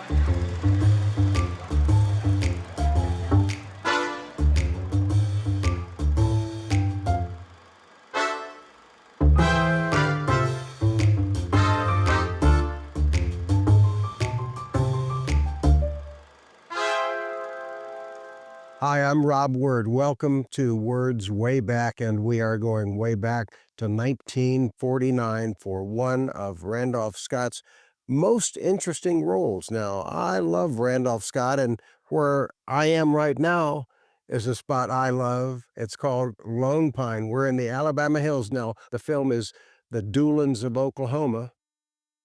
Hi, I'm Rob Word. Welcome to Words Way Back, and we are going way back to 1949 for one of Randolph Scott's most interesting roles. Now, I love Randolph Scott, and where I am right now is a spot I love. It's called Lone Pine. We're in the Alabama Hills now. The film is The Doolins of Oklahoma.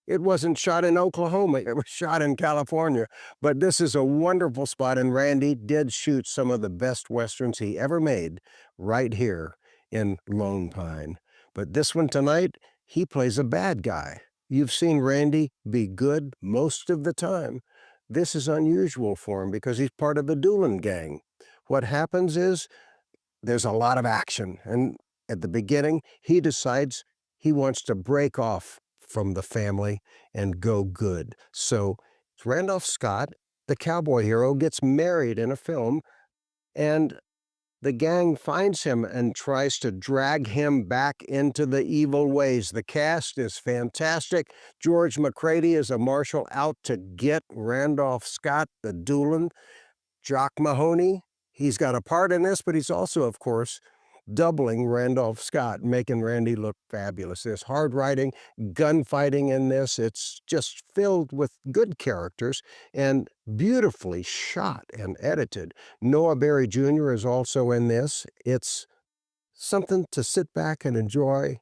It wasn't shot in Oklahoma, it was shot in California. But this is a wonderful spot, and Randy did shoot some of the best Westerns he ever made right here in Lone Pine. But this one tonight, he plays a bad guy. You've seen Randy be good most of the time. This is unusual for him because he's part of the Doolin gang. What happens is there's a lot of action, and at the beginning, he decides he wants to break off from the family and go good. So Randolph Scott, the cowboy hero, gets married in a film, and the gang finds him and tries to drag him back into the evil ways. The cast is fantastic. George Macready is a marshal out to get Randolph Scott, the Doolin. Jock Mahoney, he's got a part in this, but he's also, of course, doubling Randolph Scott, making Randy look fabulous. There's hard writing, gunfighting in this. It's just filled with good characters and beautifully shot and edited. Noah Berry Jr. is also in this. It's something to sit back and enjoy.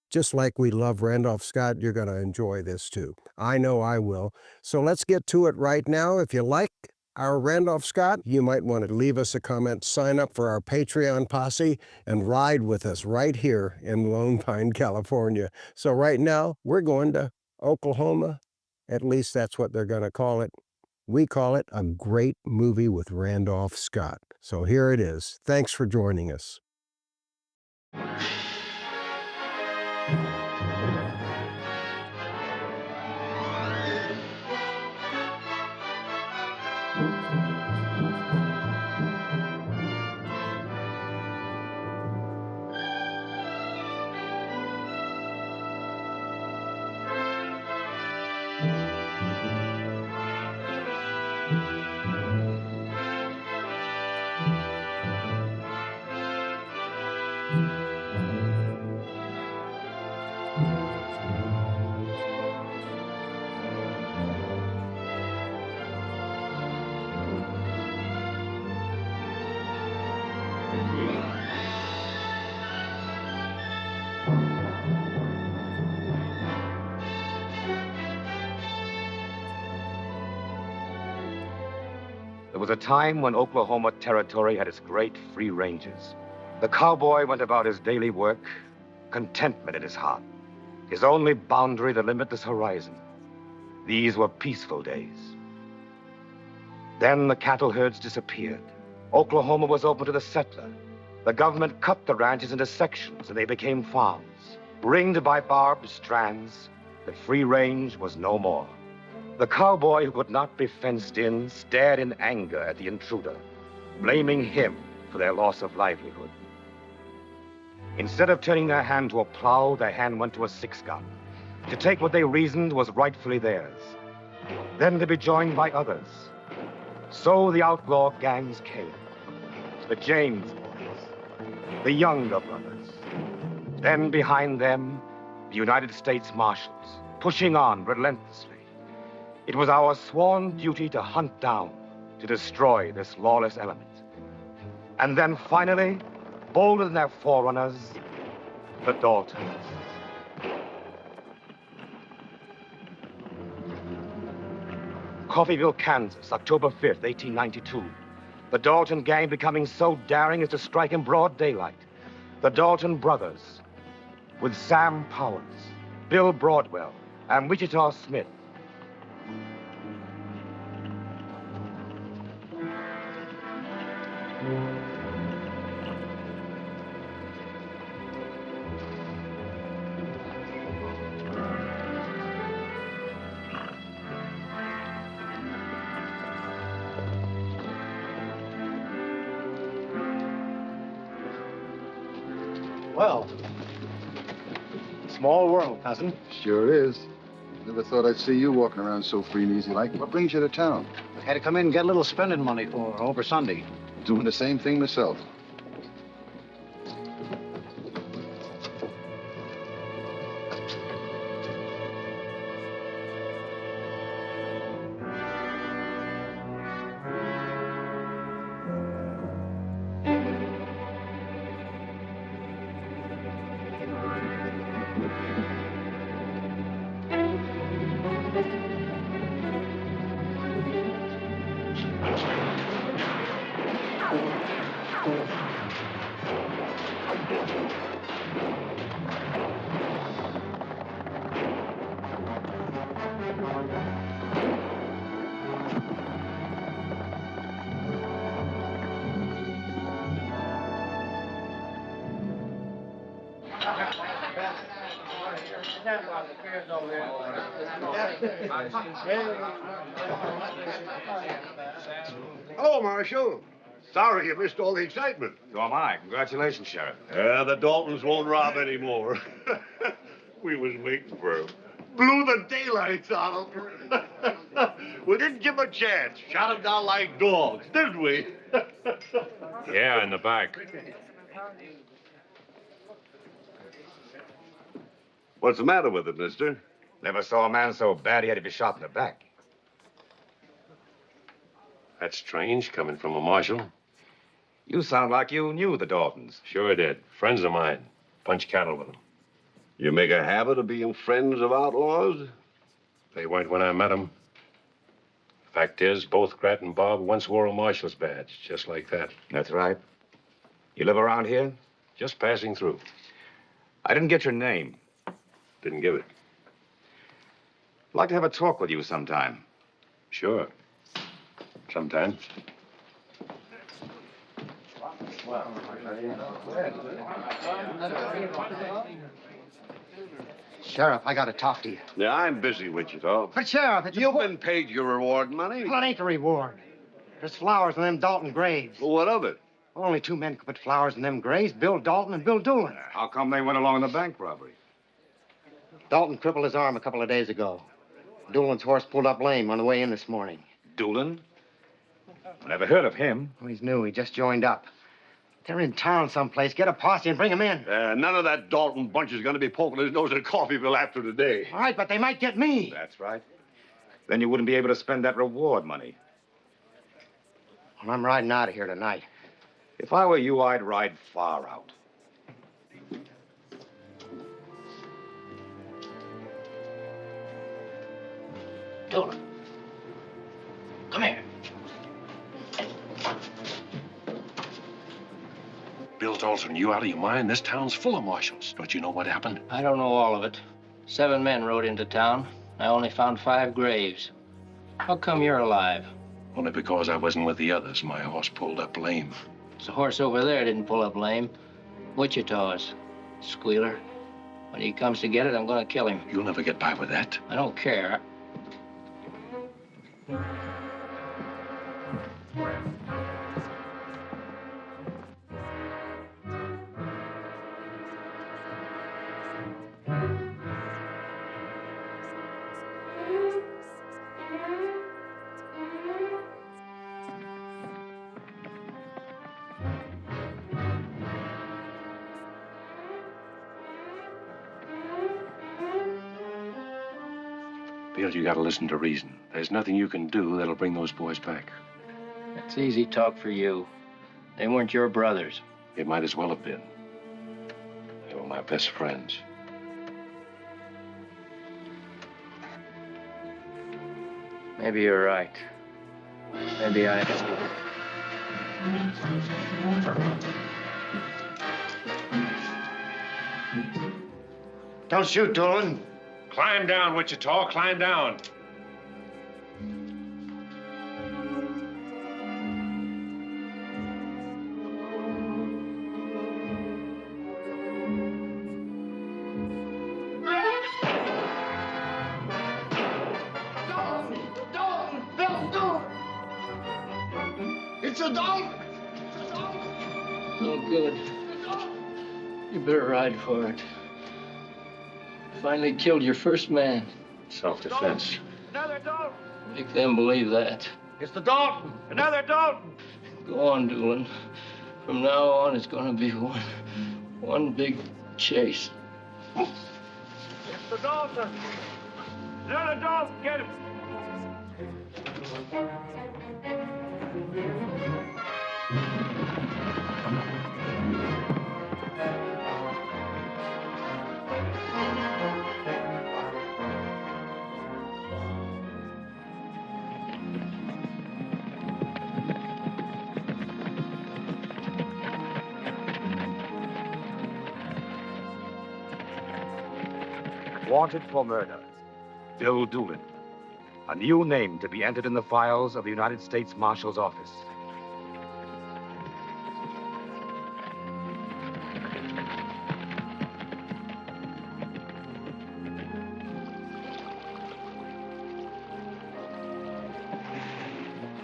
Just like we love Randolph Scott, you're going to enjoy this too. I know I will. So let's get to it right now. If you like our Randolph Scott, you might want to leave us a comment, sign up for our Patreon posse, and ride with us right here in Lone Pine, California. So right now, we're going to Oklahoma. At least that's what they're going to call it. We call it a great movie with Randolph Scott. So here it is. Thanks for joining us. There was a time when Oklahoma Territory had its great free ranges. The cowboy went about his daily work, contentment in his heart. His only boundary, the limitless horizon. These were peaceful days. Then the cattle herds disappeared. Oklahoma was open to the settler. The government cut the ranches into sections, and they became farms. Ringed by barbed strands, the free range was no more. The cowboy who could not be fenced in stared in anger at the intruder, blaming him for their loss of livelihood. Instead of turning their hand to a plow, their hand went to a six-gun, to take what they reasoned was rightfully theirs. Then to be joined by others. So the outlaw gangs came. The James boys, the Younger brothers. Then behind them, the United States Marshals, pushing on relentlessly. It was our sworn duty to hunt down, to destroy this lawless element. And then finally, bolder than their forerunners, the Daltons. Coffeyville, Kansas, October 5th, 1892. The Dalton gang becoming so daring as to strike in broad daylight. The Dalton brothers, with Sam Powers, Bill Broadwell, and Wichita Smith. Well, small world, cousin. Sure is. Never thought I'd see you walking around so free and easy like. What brings you to town? Had to come in and get a little spending money for over Sunday. Doing the same thing myself. Hello, Marshal. Sorry you missed all the excitement. So am I. Congratulations, Sheriff. Yeah, the Daltons won't rob anymore. We was waiting for 'em. Blew the daylights out of 'em. We didn't give 'em a chance. Shot 'em down like dogs, did we? Yeah, in the back. What's the matter with it, mister? Never saw a man so bad he had to be shot in the back. That's strange, coming from a marshal. You sound like you knew the Daltons. Sure did. Friends of mine. Punch cattle with them. You make a habit of being friends of outlaws? They weren't when I met them. Fact is, both Grat and Bob once wore a marshal's badge, just like that. That's right. You live around here? Just passing through. I didn't get your name. Didn't give it. I'd like to have a talk with you sometime. Sure. Sometime. Sheriff, I got to talk to you. Yeah, I'm busy, Wichita. But, Sheriff, it's... You've been paid your reward money. Well, it ain't the reward. There's flowers in them Dalton graves. Well, what of it? Only two men could put flowers in them graves, Bill Dalton and Bill Doolin. How come they went along in the bank robbery? Dalton crippled his arm a couple of days ago. Doolin's horse pulled up lame on the way in this morning. Doolin? Never heard of him. Oh, he's new. He just joined up. They're in town someplace. Get a posse and bring him in. None of that Dalton bunch is going to be poking his nose at Coffeeville after today. All right, but they might get me. That's right. Then you wouldn't be able to spend that reward money. Well, I'm riding out of here tonight. If I were you, I'd ride far out. Doolin. Come here. Bill Dalton, you out of your mind? This town's full of marshals. Don't you know what happened? I don't know all of it. 7 men rode into town. I only found 5 graves. How come you're alive? Only because I wasn't with the others. My horse pulled up lame. The horse over there didn't pull up lame. Wichita's. Squealer. When he comes to get it, I'm gonna kill him. You'll never get by with that. I don't care. Bill, you gotta listen to reason. There's nothing you can do that'll bring those boys back. That's easy talk for you. They weren't your brothers. It might as well have been. They were my best friends. Maybe you're right. Maybe I... Don't shoot, Doolin. Climb down, Wichita. Climb down. It's a Dalton! No good. You better ride for it. Finally killed your first man. Self-defense. Another Dalton! Make them believe that. It's the Dalton! Another Dalton! Go on, Doolin. From now on, it's gonna be one big chase. It's the Dalton! Another Dalton! Get him! Wanted for murder, Bill Doolin. A new name to be entered in the files of the United States Marshal's office.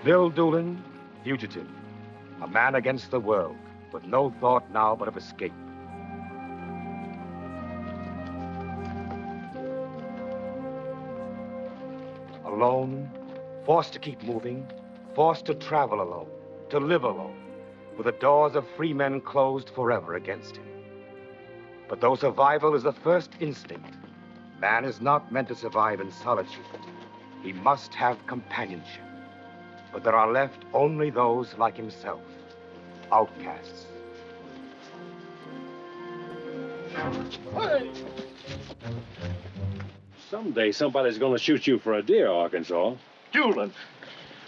Bill Doolin, fugitive. A man against the world, with no thought now but of escape. Alone, forced to keep moving, forced to travel alone, to live alone, with the doors of free men closed forever against him. But though survival is the first instinct, man is not meant to survive in solitude. He must have companionship. But there are left only those like himself, outcasts. Someday somebody's gonna shoot you for a deer, Arkansas. Doolin,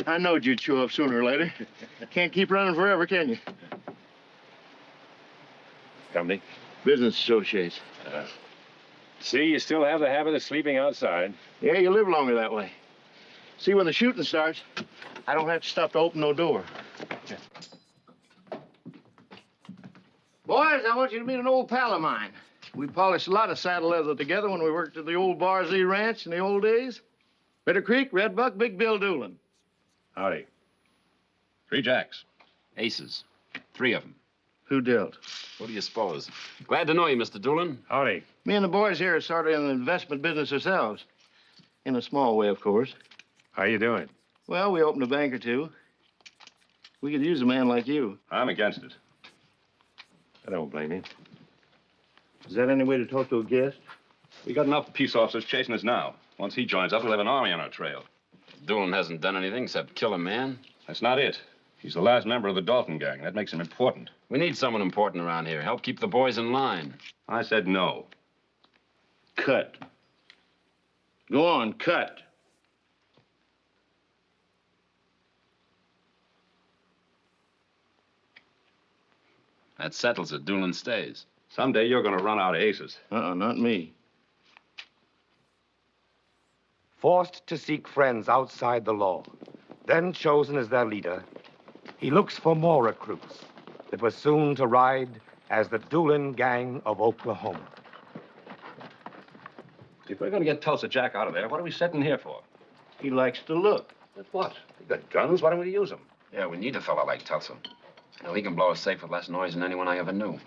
I knowed you'd show up sooner or later. Can't keep running forever, can you? Company? Business associates. See, you still have the habit of sleeping outside. Yeah, you live longer that way. See, when the shooting starts, I don't have to stop to open no door. Boys, I want you to meet an old pal of mine. We polished a lot of saddle leather together when we worked at the old Bar Z Ranch in the old days. Bitter Creek, Red Buck, Big Bill Doolin. Howdy. 3 jacks. Aces. 3 of them. Who dealt? What do you suppose? Glad to know you, Mr. Doolin. Howdy. Me and the boys here are sort of in the investment business ourselves. In a small way, of course. How you doing? Well, we opened a bank or two. We could use a man like you. I'm against it. I don't blame you. Is that any way to talk to a guest? We got enough peace officers chasing us now. Once he joins up, we'll have an army on our trail. Doolin hasn't done anything except kill a man. That's not it. He's the last member of the Dalton gang. That makes him important. We need someone important around here. Help keep the boys in line. I said no. Cut. Go on, cut. That settles it. Doolin stays. Someday you're going to run out of aces. Not me. Forced to seek friends outside the law, then chosen as their leader, he looks for more recruits that were soon to ride as the Doolin gang of Oklahoma. If we're going to get Tulsa Jack out of there, what are we sitting here for? He likes to look. At what? We got guns. Why don't we use them? Yeah, we need a fella like Tulsa. Now, he can blow us safe with less noise than anyone I ever knew.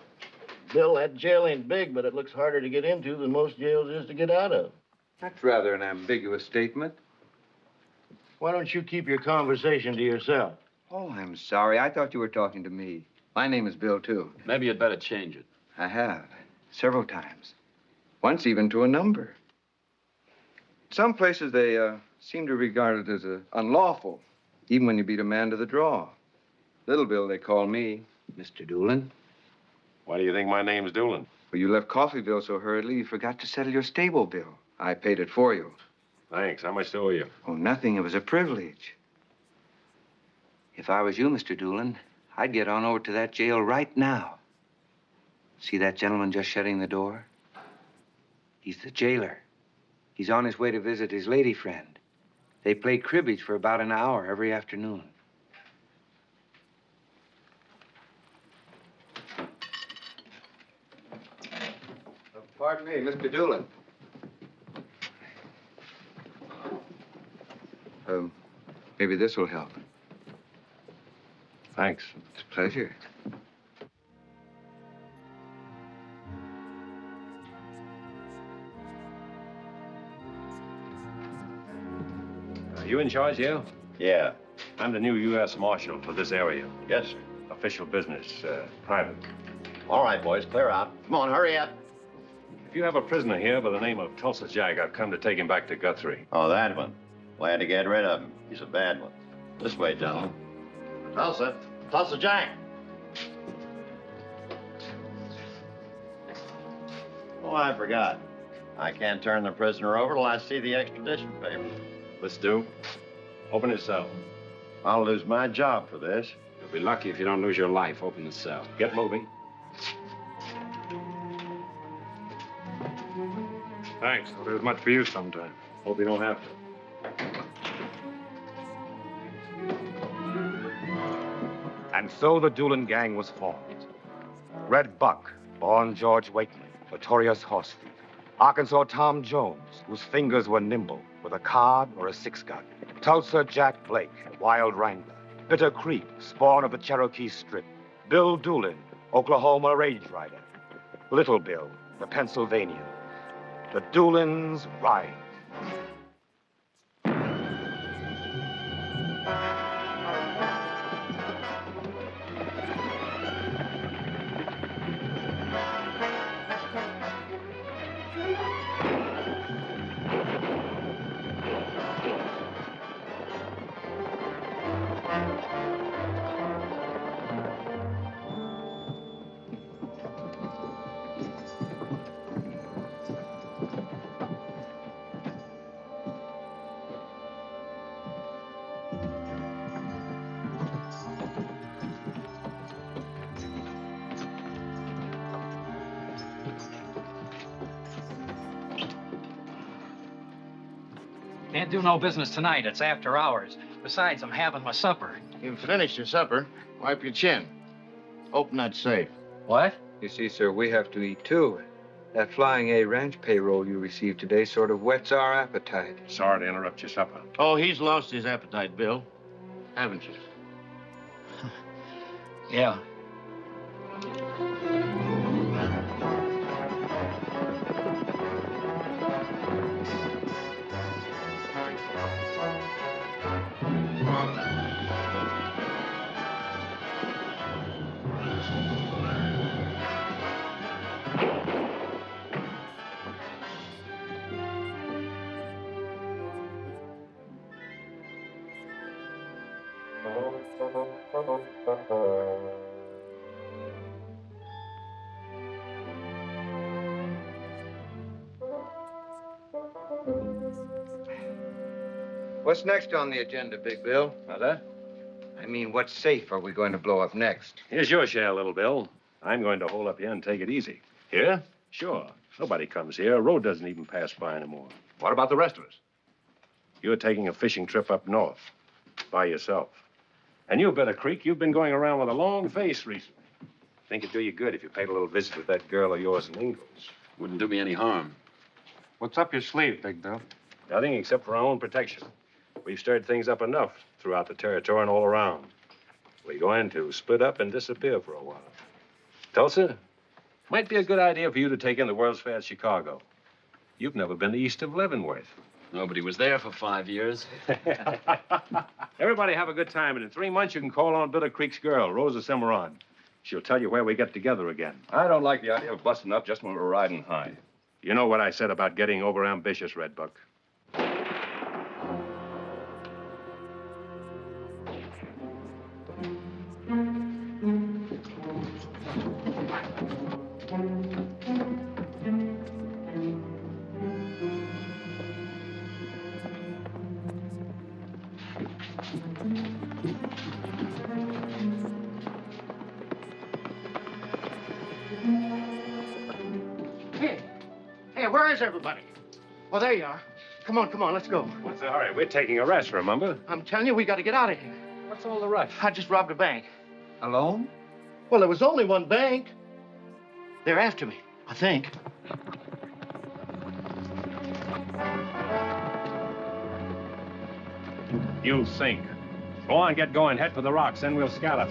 Bill, that jail ain't big, but it looks harder to get into than most jails is to get out of. That's rather an ambiguous statement. Why don't you keep your conversation to yourself? Oh, I'm sorry. I thought you were talking to me. My name is Bill, too. Maybe you'd better change it. I have. Several times. Once even to a number. Some places they seem to regard it as unlawful, even when you beat a man to the draw. Little Bill, they call me. Mr. Doolin. Why do you think my name's Doolin? Well, you left Coffeyville so hurriedly, you forgot to settle your stable bill. I paid it for you. Thanks. How much do I owe you? Oh, nothing. It was a privilege. If I was you, Mr. Doolin, I'd get on over to that jail right now. See that gentleman just shutting the door? He's the jailer. He's on his way to visit his lady friend. They play cribbage for about an hour every afternoon. Pardon me, Mr. Doolin. Maybe this will help. Thanks. It's a pleasure. You in charge here? Yeah. I'm the new U.S. Marshal for this area. Yes, sir. Official business, private. All right, boys, clear out. Come on, hurry up. If you have a prisoner here by the name of Tulsa Jack, I've come to take him back to Guthrie. Oh, that one. Glad to get rid of him. He's a bad one. This way, gentlemen. Tulsa. Tulsa Jack. Oh, I forgot. I can't turn the prisoner over till I see the extradition papers. Let's do. Open his cell. I'll lose my job for this. You'll be lucky if you don't lose your life. Open the cell. Get moving. Thanks. I'll do as much for you sometime. Hope you don't have to. And so the Doolin gang was formed. Red Buck, born George Wakely, notorious horse thief. Arkansas Tom Jones, whose fingers were nimble with a card or a six-gun. Tulsa Jack Blake, wild wrangler. Bitter Creek, spawn of the Cherokee Strip. Bill Doolin, Oklahoma rage rider. Little Bill, the Pennsylvanian. The Doolins ride. Can't do no business tonight. It's after hours. Besides, I'm having my supper. You've finished your supper. Wipe your chin. Open that safe. What? You see, sir, we have to eat, too. That Flying A ranch payroll you received today sort of whets our appetite. Sorry to interrupt your supper. Oh, he's lost his appetite, Bill. Haven't you? Yeah. What's next on the agenda, Big Bill? How's that? I mean, what safe are we going to blow up next? Here's your share, Little Bill. I'm going to hold up here and take it easy. Here? Sure. Nobody comes here. A road doesn't even pass by anymore. What about the rest of us? You're taking a fishing trip up north by yourself. And you, Bitter Creek, you've been going around with a long face recently. Think it'd do you good if you paid a little visit with that girl of yours in Ingalls. Wouldn't do me any harm. What's up your sleeve, Big Bill? Nothing except for our own protection. We've stirred things up enough throughout the territory and all around. We're going to split up and disappear for a while. Tulsa, might be a good idea for you to take in the World's Fair at Chicago. You've never been east of Leavenworth. Nobody was there for 5 years. Everybody have a good time, and in 3 months you can call on Bitter Creek's girl, Rosa Cimarron. She'll tell you where we get together again. I don't like the idea of busting up just when we're riding high. You know what I said about getting overambitious, Red Buck. Hey, where is everybody? Oh, there you are. Come on, let's go. What's the hurry? We're taking a rest, remember? I'm telling you, we got to get out of here. What's all the rush? I just robbed a bank. Alone? Well, there was only one bank. They're after me, I think. You think. Go on, get going. Head for the rocks, then we'll scatter.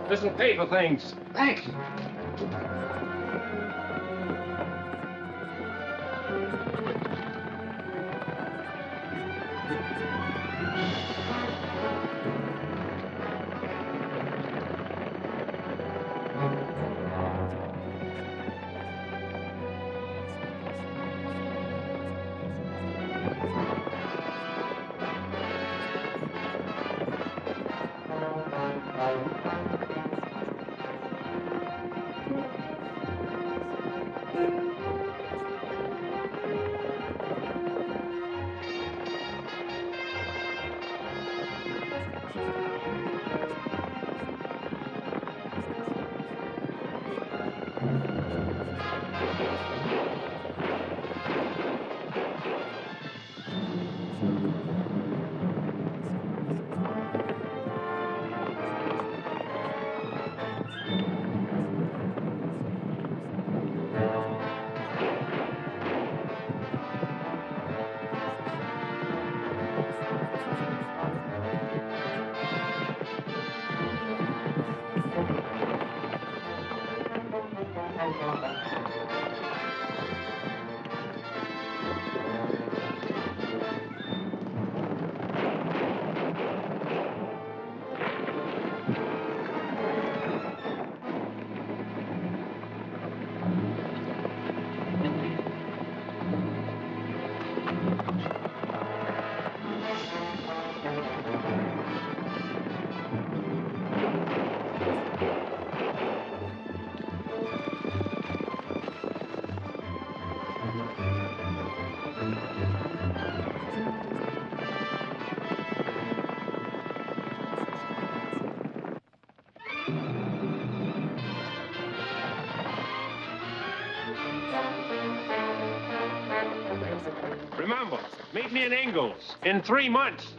This'll pay for things. Thanks. Remember, meet me in Ingalls in 3 months.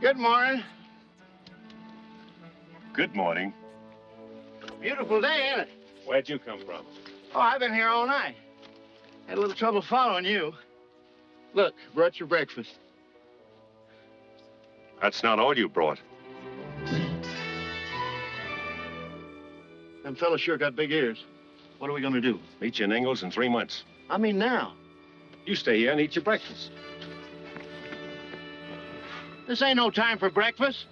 Good morning. Good morning. Beautiful day, ain't it? Where'd you come from? Oh, I've been here all night. Had a little trouble following you. Look, brought your breakfast. That's not all you brought. Them fellas sure got big ears. What are we gonna do? Meet you in Ingalls in 3 months. I mean now. You stay here and eat your breakfast. This ain't no time for breakfast.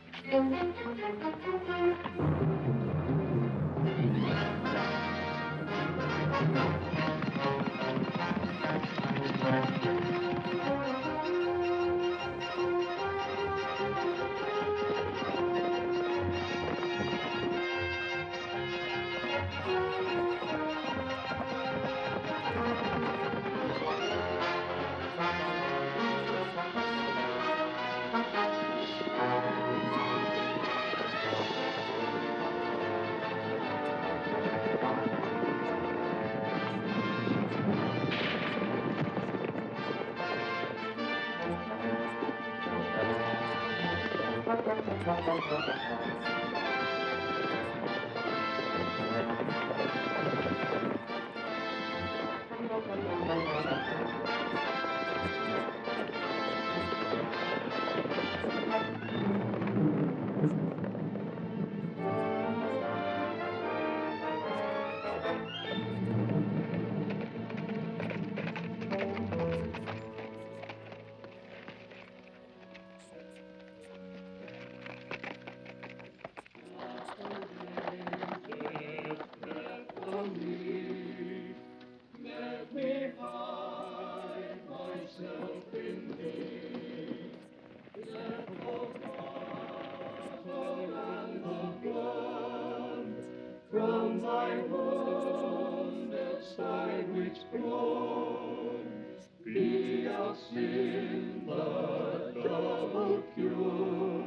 thy wounded side which groans, be of sin the double cure.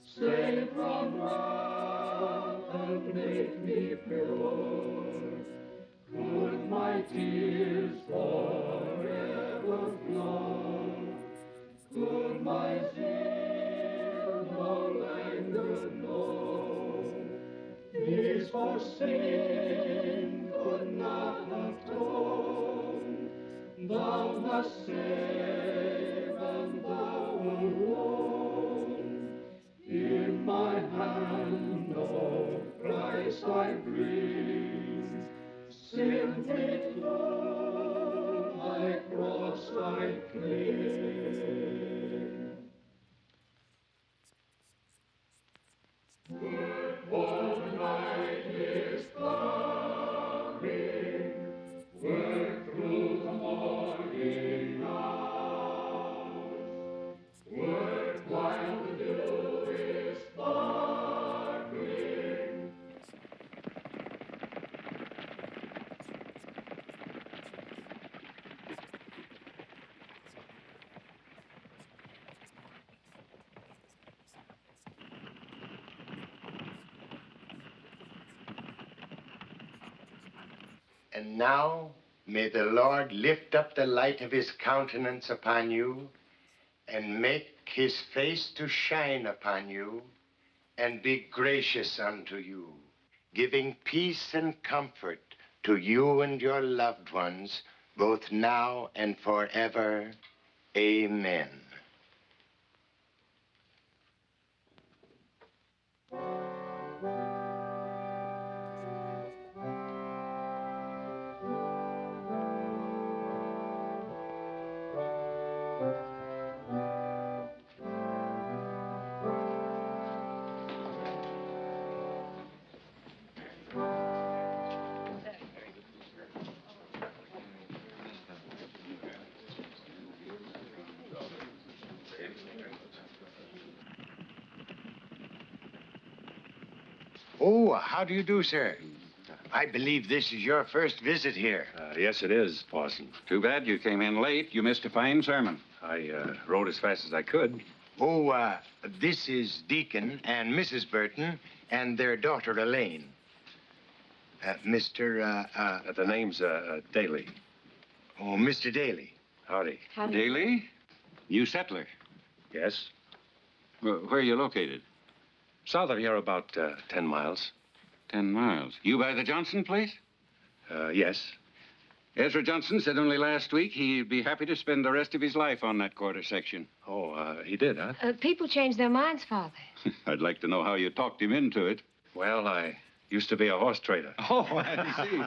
Save from wrath and make me pure. Could my tears forever flow? Could my zeal no longer know? These for sin could not atone. Thou must save, and thou alone. In my hand, O Christ, I bring. Simply through my cross I cling. Good fortnight is coming, work through the morning hours, work while the dew is sparkling. And now may the Lord lift up the light of his countenance upon you and make his face to shine upon you and be gracious unto you, giving peace and comfort to you and your loved ones, both now and forever. Amen. Oh, how do you do, sir? I believe this is your first visit here. Yes, it is, Parson. Too bad you came in late. You missed a fine sermon. I rode as fast as I could. Oh, this is Deacon and Mrs. Burton and their daughter, Elaine. The name's Daly. Oh, Mr. Daly. Howdy. Howdy. Daly? New settler. Yes? Where are you located? South of here, about 10 miles. 10 miles. You by the Johnson place? Yes. Ezra Johnson said only last week he'd be happy to spend the rest of his life on that quarter section. Oh, he did, huh? People change their minds, Father. I'd like to know how you talked him into it. Well, I used to be a horse trader. Oh, I see.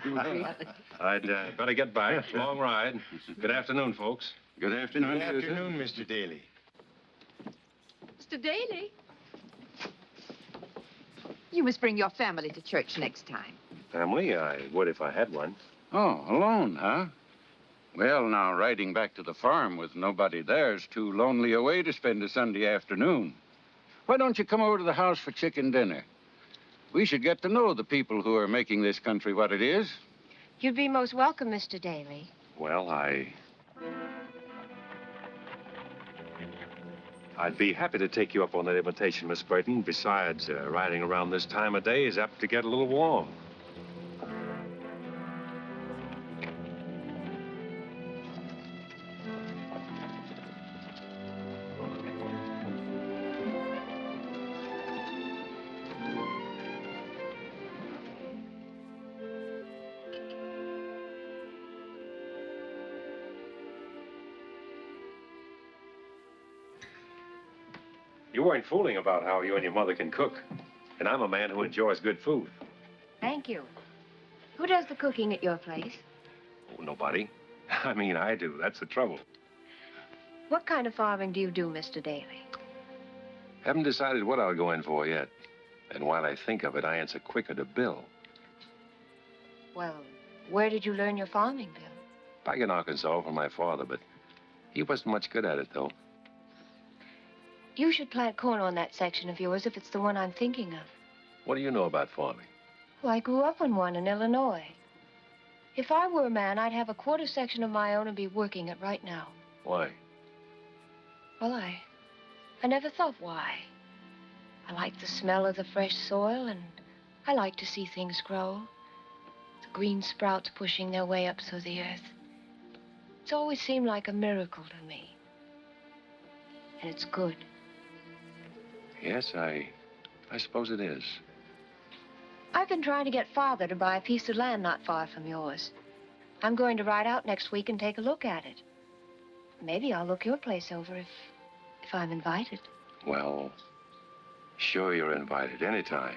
I'd better get back. Long ride. Good afternoon, folks. Good afternoon. Good afternoon, Mr. Daly. Mr. Daly. You must bring your family to church next time. Family? I would if I had one. Oh, alone, huh? Well, now, riding back to the farm with nobody there's too lonely a way to spend a Sunday afternoon. Why don't you come over to the house for chicken dinner? We should get to know the people who are making this country what it is. You'd be most welcome, Mr. Daly. Well, I'd be happy to take you up on that invitation, Miss Burton. Besides, riding around this time of day is apt to get a little warm. You weren't fooling about how you and your mother can cook. And I'm a man who enjoys good food. Thank you. Who does the cooking at your place? Oh, nobody. I mean, I do. That's the trouble. What kind of farming do you do, Mr. Daly? Haven't decided what I'll go in for yet. And while I think of it, I answer quicker to Bill. Well, where did you learn your farming, Bill? Back in Arkansas from my father, but he wasn't much good at it, though. You should plant corn on that section of yours if it's the one I'm thinking of. What do you know about farming? Well, I grew up on one in Illinois. If I were a man, I'd have a quarter section of my own and be working it right now. Why? Well, I never thought why. I like the smell of the fresh soil, and I like to see things grow. The green sprouts pushing their way up through the earth. It's always seemed like a miracle to me. And it's good. Yes, I suppose it is. I've been trying to get Father to buy a piece of land not far from yours. I'm going to ride out next week and take a look at it. Maybe I'll look your place over if I'm invited. Well, sure you're invited anytime.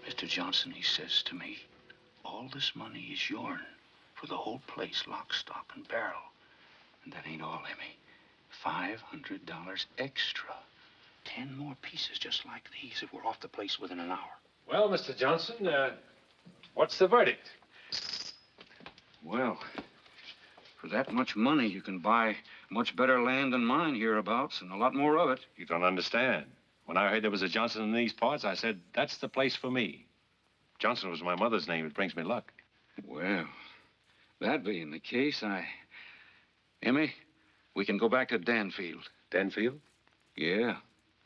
Mr. Johnson, he says to me, all this money is yourn for the whole place, lock, stock, and barrel. And that ain't all, Emmy. $500 extra. 10 more pieces just like these if we're off the place within an hour. Well, Mr. Johnson, what's the verdict? Well, for that much money, you can buy much better land than mine hereabouts, and a lot more of it. You don't understand. When I heard there was a Johnson in these parts, I said, that's the place for me. Johnson was my mother's name. It brings me luck. Well, that being the case, Emmy, we can go back to Danfield. Danfield? Yeah.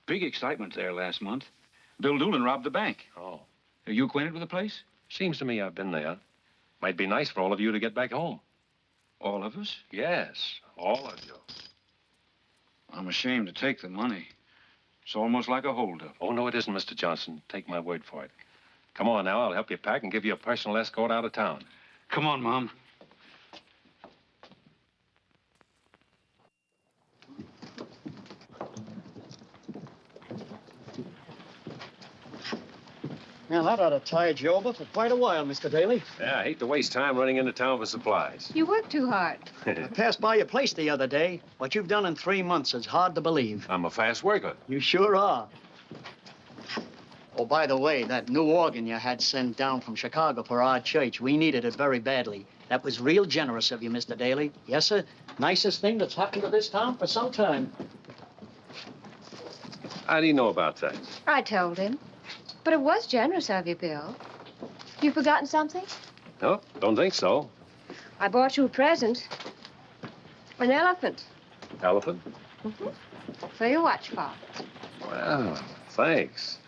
Big excitement there last month. Bill Doolin robbed the bank. Oh. Are you acquainted with the place? Seems to me I've been there. Might be nice for all of you to get back home. All of us? Yes, all of you. I'm ashamed to take the money. It's almost like a holdup. Oh, no, it isn't, Mr. Johnson. Take my word for it. Come on now, I'll help you pack and give you a personal escort out of town. Come on, Mom. Now, that ought to tide you over for quite a while, Mr. Daly. Yeah, I hate to waste time running into town for supplies. You work too hard. I passed by your place the other day. What you've done in 3 months is hard to believe. I'm a fast worker. You sure are. Oh, by the way, that new organ you had sent down from Chicago for our church, we needed it very badly. That was real generous of you, Mr. Daly. Yes, sir. Nicest thing that's happened to this town for some time. How do you know about that? I told him. But it was generous of you, Bill. You forgotten something? No, don't think so. I bought you a present. An elephant. Elephant? Mm-hmm. For your watch, Father. Well, thanks.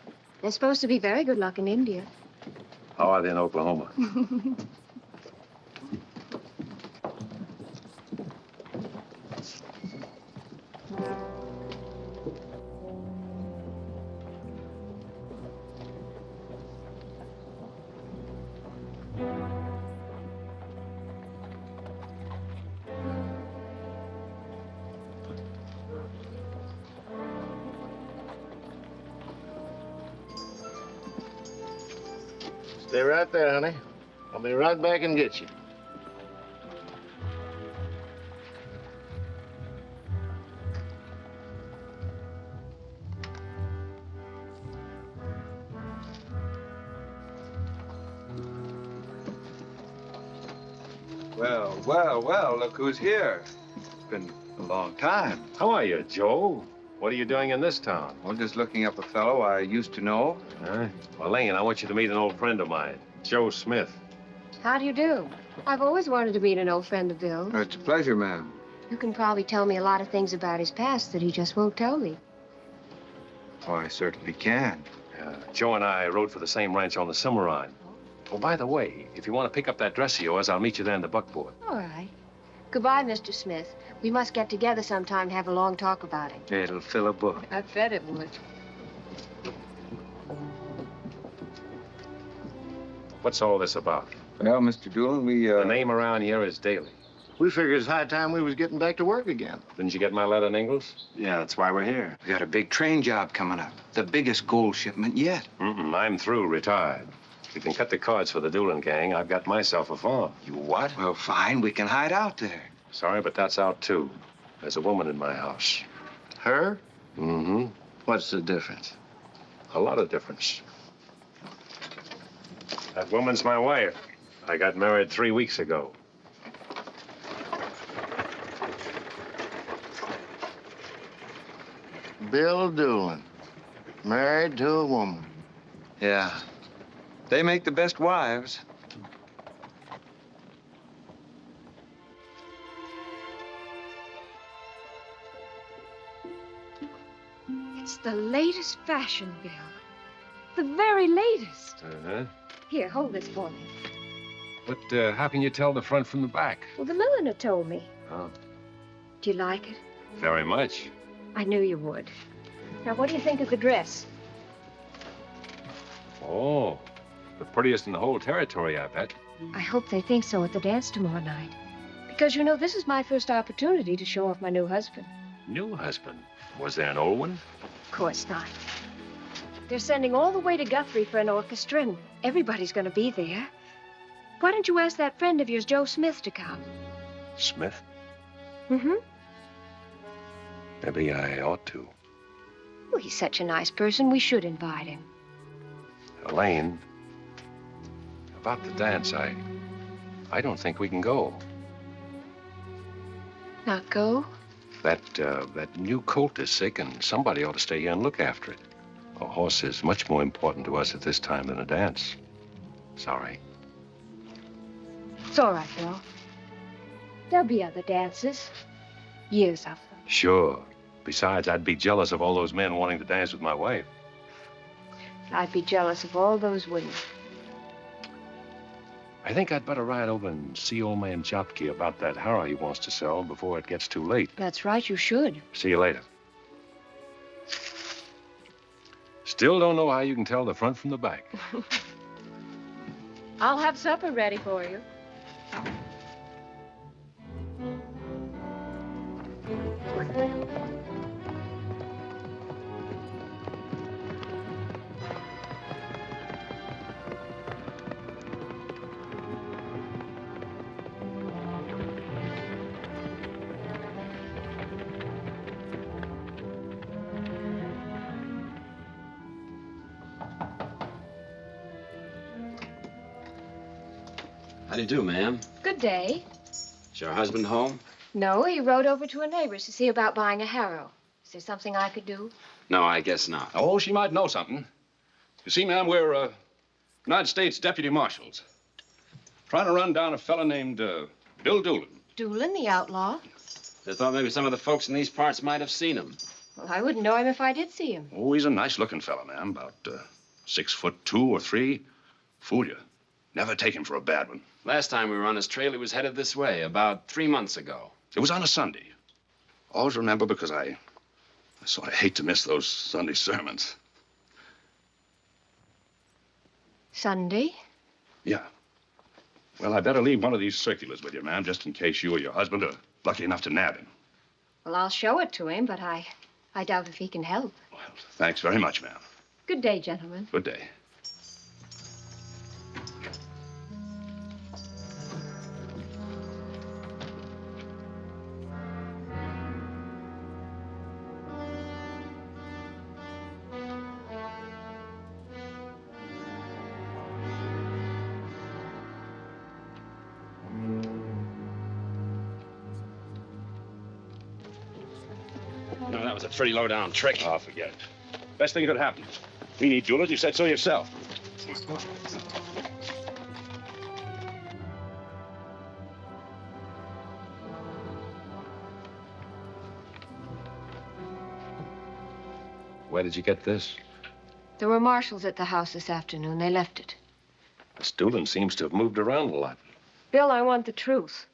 They're supposed to be very good luck in India. How are they in Oklahoma? Stay right there, honey. I'll be right back and get you. Well, look who's here. It's been a long time. How are you, Joe? What are you doing in this town? Well, just looking up a fellow I used to know. Well, Lane, I want you to meet an old friend of mine, Joe Smith. How do you do? I've always wanted to meet an old friend of Bill's. Oh, it's a pleasure, ma'am. You can probably tell me a lot of things about his past that he just won't tell me. Oh, I certainly can. Joe and I rode for the same ranch on the Cimarron. Oh, by the way, if you want to pick up that dress of yours, I'll meet you there in the buckboard. All right. Goodbye, Mr. Smith. We must get together sometime and have a long talk about it. It'll fill a book. I bet it would. What's all this about? Well, Mr. Doolin, The name around here is Daly. We figured it's high time we was getting back to work again. Didn't you get my letter in Ingalls? Yeah, that's why we're here. We got a big train job coming up. The biggest gold shipment yet. I'm through, retired. You can cut the cards for the Doolin gang. I've got myself a farm. You what? Well, fine. We can hide out there. Sorry, but that's out, too. There's a woman in my house. Her? Mm-hmm. What's the difference? A lot of difference. That woman's my wife. I got married 3 weeks ago. Bill Doolin, married to a woman. Yeah. They make the best wives. It's the latest fashion, Bill. The very latest. Uh-huh. Here, hold this for me. But how can you tell the front from the back? Well, the milliner told me. Oh, Do you like it? very much. I knew you would. Now, what do you think of the dress? Oh, the prettiest in the whole territory, I bet. I hope they think so at the dance tomorrow night. Because, you know, this is my first opportunity to show off my new husband. New husband? Was there an old one? Of course not. They're sending all the way to Guthrie for an orchestra, and everybody's going to be there. Why don't you ask that friend of yours, Joe Smith, to come? Smith? Mm-hmm. Maybe I ought to. Well, he's such a nice person, we should invite him. Elaine, about the dance, I don't think we can go. Not go? That new colt is sick, and somebody ought to stay here and look after it. A horse is much more important to us at this time than a dance. Sorry. It's all right, Bill. There'll be other dances. Years of them. Sure. Besides, I'd be jealous of all those men wanting to dance with my wife. I'd be jealous of all those women. I think I'd better ride over and see old man Jopke about that harrow he wants to sell before it gets too late. That's right, you should. See you later. Still don't know how you can tell the front from the back. I'll have supper ready for you. How do you do, ma'am? Good day. Is your husband home? No, he rode over to a neighbor's to see about buying a harrow. Is there something I could do? No, I guess not. Oh, she might know something. You see, ma'am, we're United States deputy marshals. Trying to run down a fella named Bill Doolin. Doolin, the outlaw? I thought maybe some of the folks in these parts might have seen him. Well, I wouldn't know him if I did see him. Oh, he's a nice-looking fella, ma'am. About 6'2" or 3". Fool you. Never take him for a bad one. Last time we were on his trail, he was headed this way, about 3 months ago. It was on a Sunday. Always remember because I sort of hate to miss those Sunday sermons. Sunday? Yeah. Well, I better leave one of these circulars with you, ma'am, just in case you or your husband are lucky enough to nab him. Well, I'll show it to him, but I doubt if he can help. Well, thanks very much, ma'am. Good day, gentlemen. Good day. No, that was a pretty low-down trick. Oh, forget it. Best thing could happen. We need jewelers. You said so yourself. Where did you get this? There were marshals at the house this afternoon. They left it. Miss Doolin seems to have moved around a lot. Bill, I want the truth.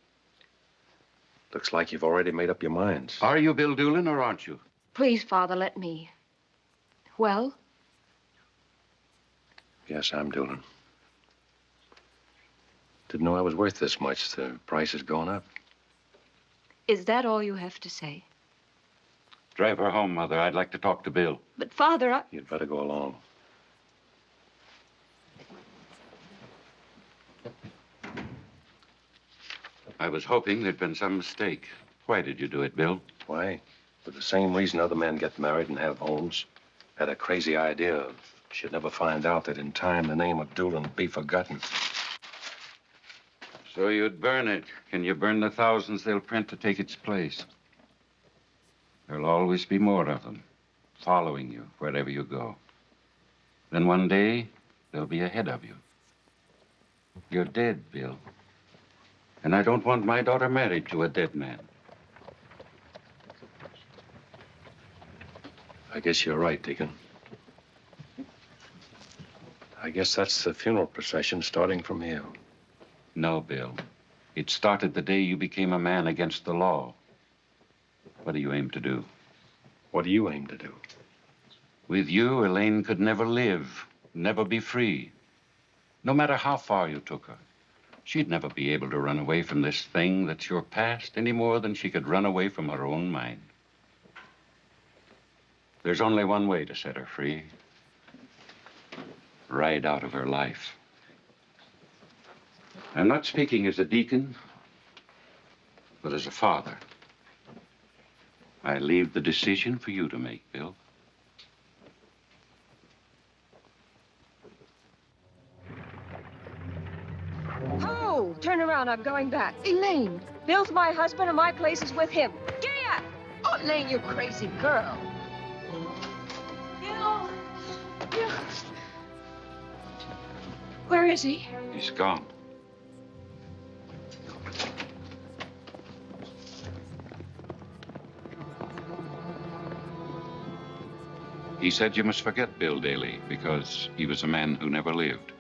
Looks like you've already made up your minds. Are you Bill Doolin or aren't you? Please, Father, let me. Well? Yes, I'm Doolin. Didn't know I was worth this much. The price has gone up. Is that all you have to say? Drive her home, Mother. I'd like to talk to Bill. But, Father, You'd better go along. I was hoping there'd been some mistake. Why did you do it, Bill? Why? For the same reason other men get married and have homes. Had a crazy idea she'd never find out that in time the name of Doolin would be forgotten. So you'd burn it. Can you burn the thousands they'll print to take its place? There'll always be more of them. following you wherever you go. Then one day, they'll be ahead of you. You're dead, Bill. And I don't want my daughter married to a dead man. I guess you're right, Deacon. I guess that's the funeral procession starting from here. No, Bill. It started the day you became a man against the law. What do you aim to do? What do you aim to do? With you, Elaine could never live, never be free. No matter how far you took her, she'd never be able to run away from this thing that's your past any more than she could run away from her own mind. There's only one way to set her free. Ride out of her life. I'm not speaking as a deacon, but as a father. I leave the decision for you to make, Bill. Oh, turn around. I'm going back. Elaine, Bill's my husband and my place is with him. Giddy up! Oh, Elaine, you crazy girl. Bill. Bill. Where is he? He's gone. He said you must forget Bill Daly because he was a man who never lived.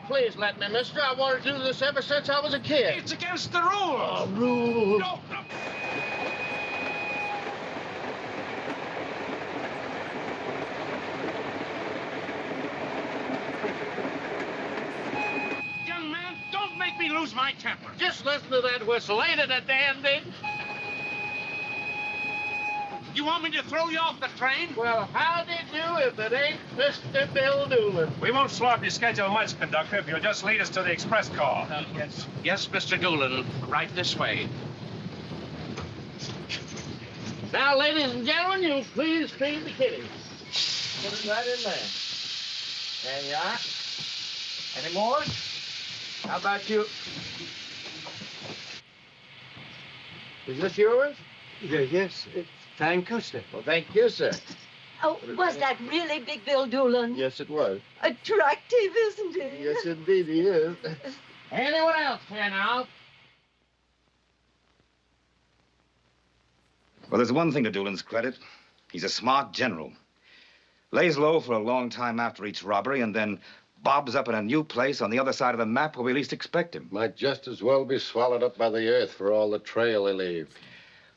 Please let me, mister. I wanted to do this ever since I was a kid. It's against the rules. Rules. No. Young man, don't make me lose my temper. Just listen to that whistle. Ain't it a dandy? You want me to throw you off the train? Well, how'd he do if it ain't Mr. Bill Doolin? We won't slop your schedule much, conductor, if you'll just lead us to the express car. Yes, Mr. Doolin. Right this way. Now, ladies and gentlemen, you'll please feed the kitties. Put it right in there. There you are. Any more? How about you? Is this yours? Yes. Thank you, sir. Well, thank you, sir. Oh, was that really Big Bill Doolin? Yes, it was. Attractive, isn't he? Yes, indeed he is. Anyone else here now? Well, there's one thing to Doolin's credit. He's a smart general. Lays low for a long time after each robbery and then bobs up in a new place on the other side of the map where we least expect him. Might just as well be swallowed up by the earth for all the trail they leave.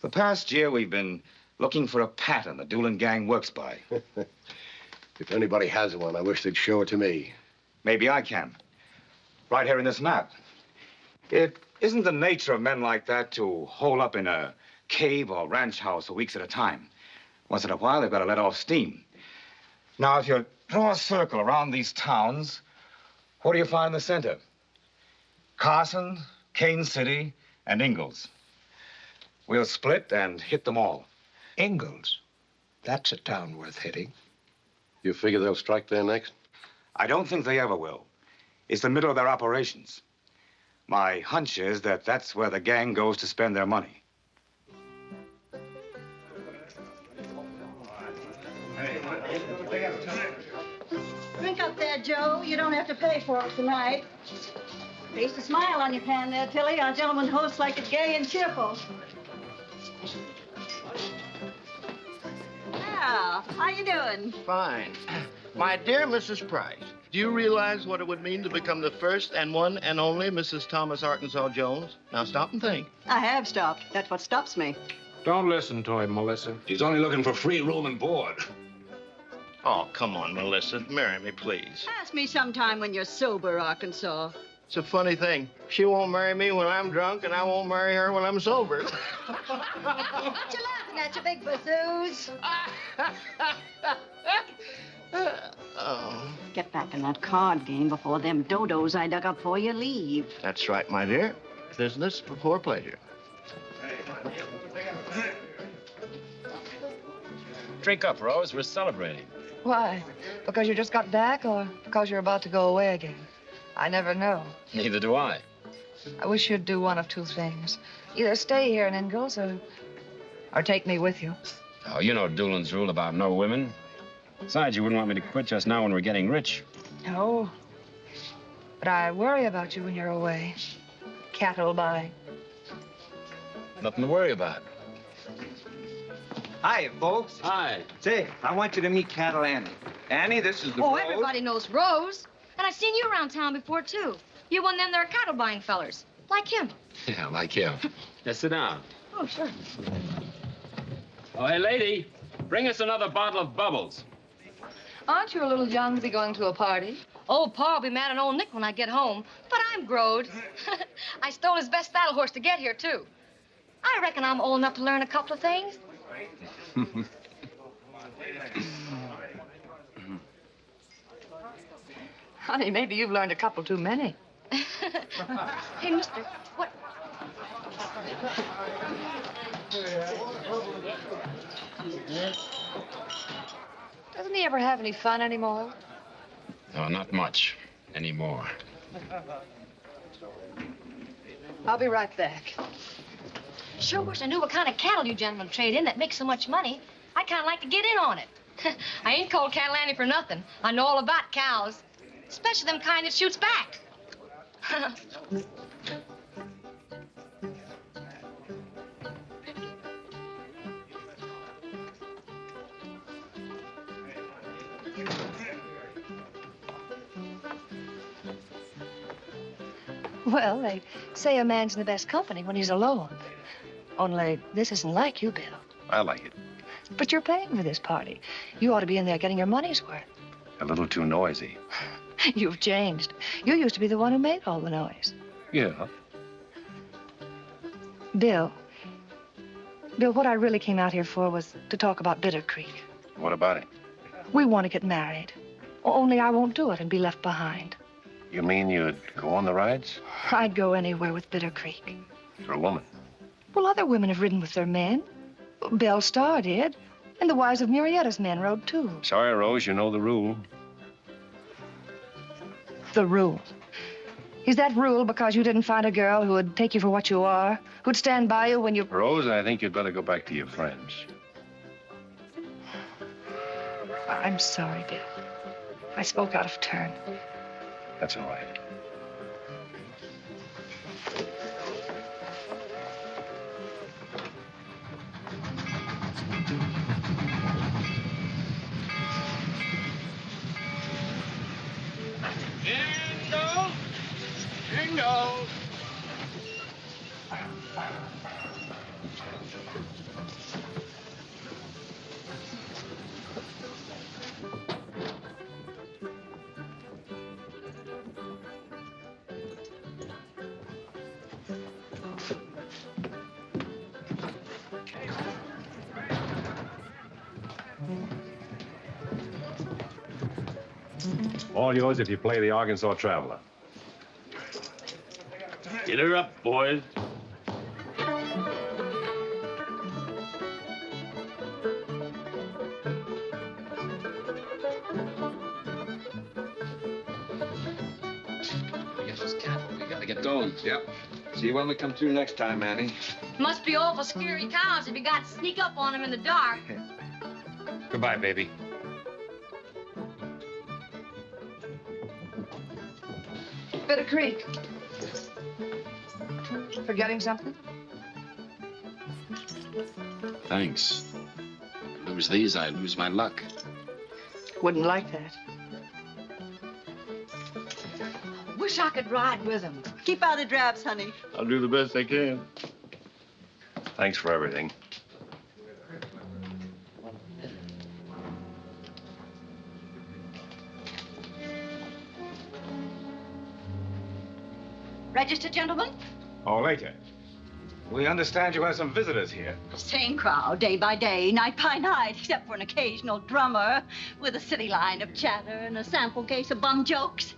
The past year, we've been looking for a pattern the Doolin gang works by. If anybody has one, I wish they'd show it to me. Maybe I can. Right here in this map. It isn't the nature of men like that to hole up in a cave or ranch house for weeks at a time. Once in a while, they've got to let off steam. Now, if you draw a circle around these towns, what do you find in the center? Carson, Kane City, and Ingalls. We'll split and hit them all. Ingalls? That's a town worth hitting. You figure they'll strike there next? I don't think they ever will. It's the middle of their operations. My hunch is that that's where the gang goes to spend their money. Drink up there, Joe. You don't have to pay for it tonight. Face a smile on your pan there, Tilly. Our gentleman hosts like it gay and cheerful. Well, how you doing? Fine. My dear Mrs. Price, do you realize what it would mean to become the first and one and only Mrs. Thomas Arkansas Jones? Now stop and think. I have stopped. That's what stops me. Don't listen to him, Melissa. She's only looking for free room and board. Oh, come on, Melissa. Marry me, please. Ask me sometime when you're sober, Arkansas. It's a funny thing. She won't marry me when I'm drunk, and I won't marry her when I'm sober. What you laughing laughing at you, big bazooz. Get back in that card game before them dodos I dug up for you leave. That's right, my dear. Business before pleasure. Drink up, Rose. We're celebrating. Why? Because you just got back or because you're about to go away again? I never know. Neither do I. I wish you'd do one of two things. Either stay here in Ingalls or take me with you. Oh, you know Doolin's rule about no women. Besides, you wouldn't want me to quit just now when we're getting rich. No. But I worry about you when you're away. Cattle buying. Nothing to worry about. Hi, folks. Hi. Say, I want you to meet Cattle Annie. Annie, this is the Oh, Rose. everybody knows Rose. And I've seen you around town before, too. You're one of them there cattle buying fellers. Like him. Yeah, like him. Just sit down. Oh, sure. Oh, hey, lady, bring us another bottle of bubbles. Aren't you a little young to be going to a party? Old Pa will be mad at old Nick when I get home. But I'm growed. I stole his best saddle horse to get here, too. I reckon I'm old enough to learn a couple of things. Honey, maybe you've learned a couple too many. Hey, mister, what? Doesn't he ever have any fun anymore? No, not much anymore. I'll be right back. Sure wish I knew what kind of cattle you gentlemen trade in that makes so much money. I'd kind of like to get in on it. I ain't called Cattle Annie for nothing. I know all about cows, especially them kind that shoots back. Well, they say a man's in the best company when he's alone. Only this isn't like you, Bill. I like it. But you're paying for this party. You ought to be in there getting your money's worth. A little too noisy. You've changed. You used to be the one who made all the noise. Yeah. Bill, what I really came out here for was to talk about Bitter Creek. What about it? We want to get married. Only I won't do it and be left behind. You mean you'd go on the rides? I'd go anywhere with Bitter Creek. For a woman. Well, other women have ridden with their men. Belle Starr did. And the wives of Murietta's men rode, too. Sorry, Rose, you know the rule. The rule. Is that rule because you didn't find a girl who would take you for what you are? Who'd stand by you when you... Rose, I think you'd better go back to your friends. I'm sorry, Bill. I spoke out of turn. That's all right. Jingle! Jingle! All yours if you play the Arkansas Traveler. Get her up, boys. I guess it's cattle. We gotta get going. Yep. See you when we come through next time, Annie. Must be awful scary cows if you got to sneak up on them in the dark. Goodbye, baby. Bitter Creek. Forgetting something? Thanks. Lose these, I lose my luck. Wouldn't like that. Wish I could ride with him. Keep out of drafts, honey. I'll do the best I can. Thanks for everything. Register, gentlemen? Oh, later. We understand you have some visitors here. Same crowd, day by day, night by night, except for an occasional drummer with a city line of chatter and a sample case of bum jokes.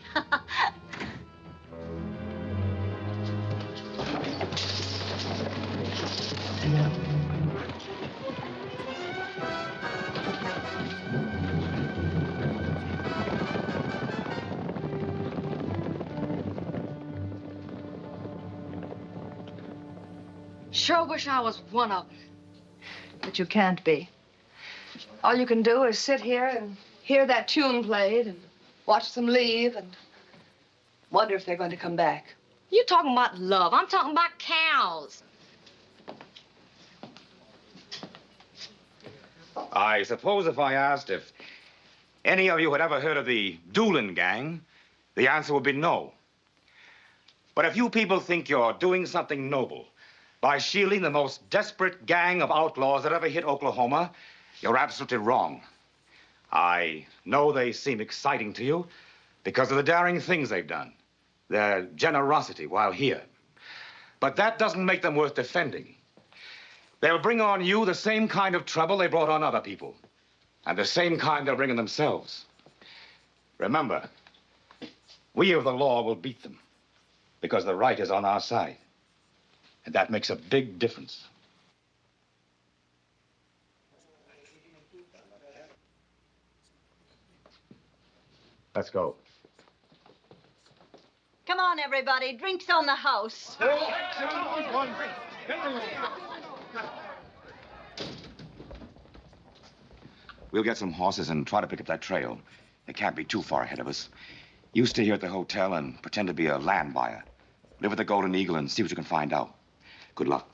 Sure wish I was one of them. But you can't be. All you can do is sit here and hear that tune played and watch them leave and wonder if they're going to come back. You talking about love. I'm talking about cows. I suppose if I asked if any of you had ever heard of the Doolin gang, the answer would be no. But if you people think you're doing something noble by shielding the most desperate gang of outlaws that ever hit Oklahoma, you're absolutely wrong. I know they seem exciting to you because of the daring things they've done, their generosity while here. But that doesn't make them worth defending. They'll bring on you the same kind of trouble they brought on other people, and the same kind they'll bring on themselves. Remember, we of the law will beat them because the right is on our side. And that makes a big difference. Let's go. Come on, everybody. Drinks on the house. We'll get some horses and try to pick up that trail. It can't be too far ahead of us. You stay here at the hotel and pretend to be a land buyer. Live at the Golden Eagle and see what you can find out. Good luck.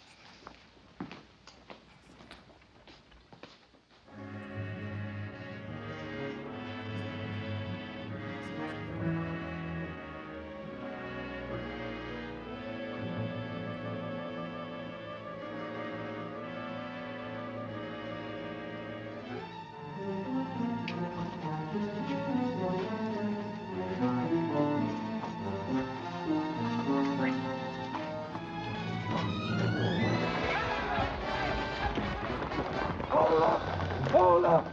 Hold up.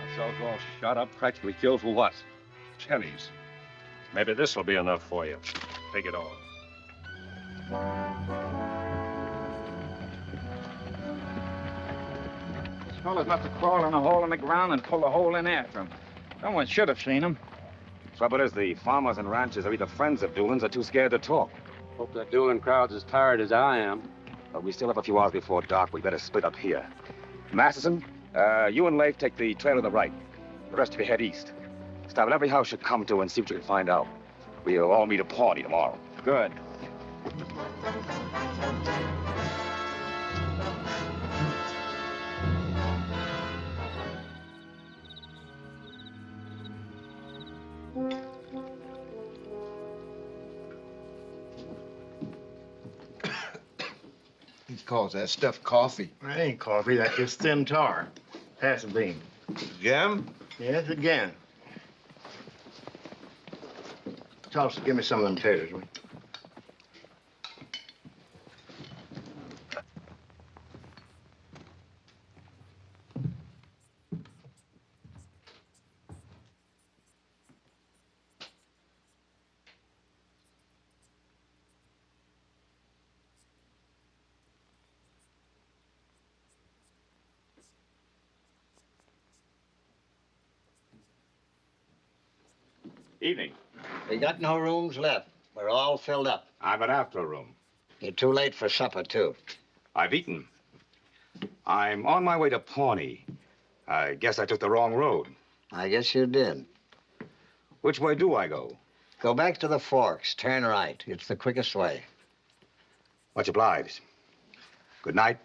Ourselves all shot up, practically killed for what? Cherries. Maybe this will be enough for you. Take it all. This fellas must have crawled in a hole in the ground and pulled a hole in after him. Someone should have seen him. Trouble is, the farmers and ranchers are either friends of Doolin's or too scared to talk. Hope that Doolin crowd's as tired as I am. But we still have a few hours before dark. We better split up here. Masterson, you and Leif take the trail to the right. The rest of you head east. Stop at every house you come to and see what you can find out. We'll all meet at Pawnee tomorrow. Good. He calls that stuff coffee. That ain't coffee, that's just thin tar. Pass a bean. Again? Yes, again. Charles, give me some of them taters, will you? Evening. We got no rooms left. We're all filled up. I'm at after a room. You're too late for supper, too. I've eaten. I'm on my way to Pawnee. I guess I took the wrong road. I guess you did. Which way do I go? Go back to the Forks. Turn right. It's the quickest way. Much obliged. Good night.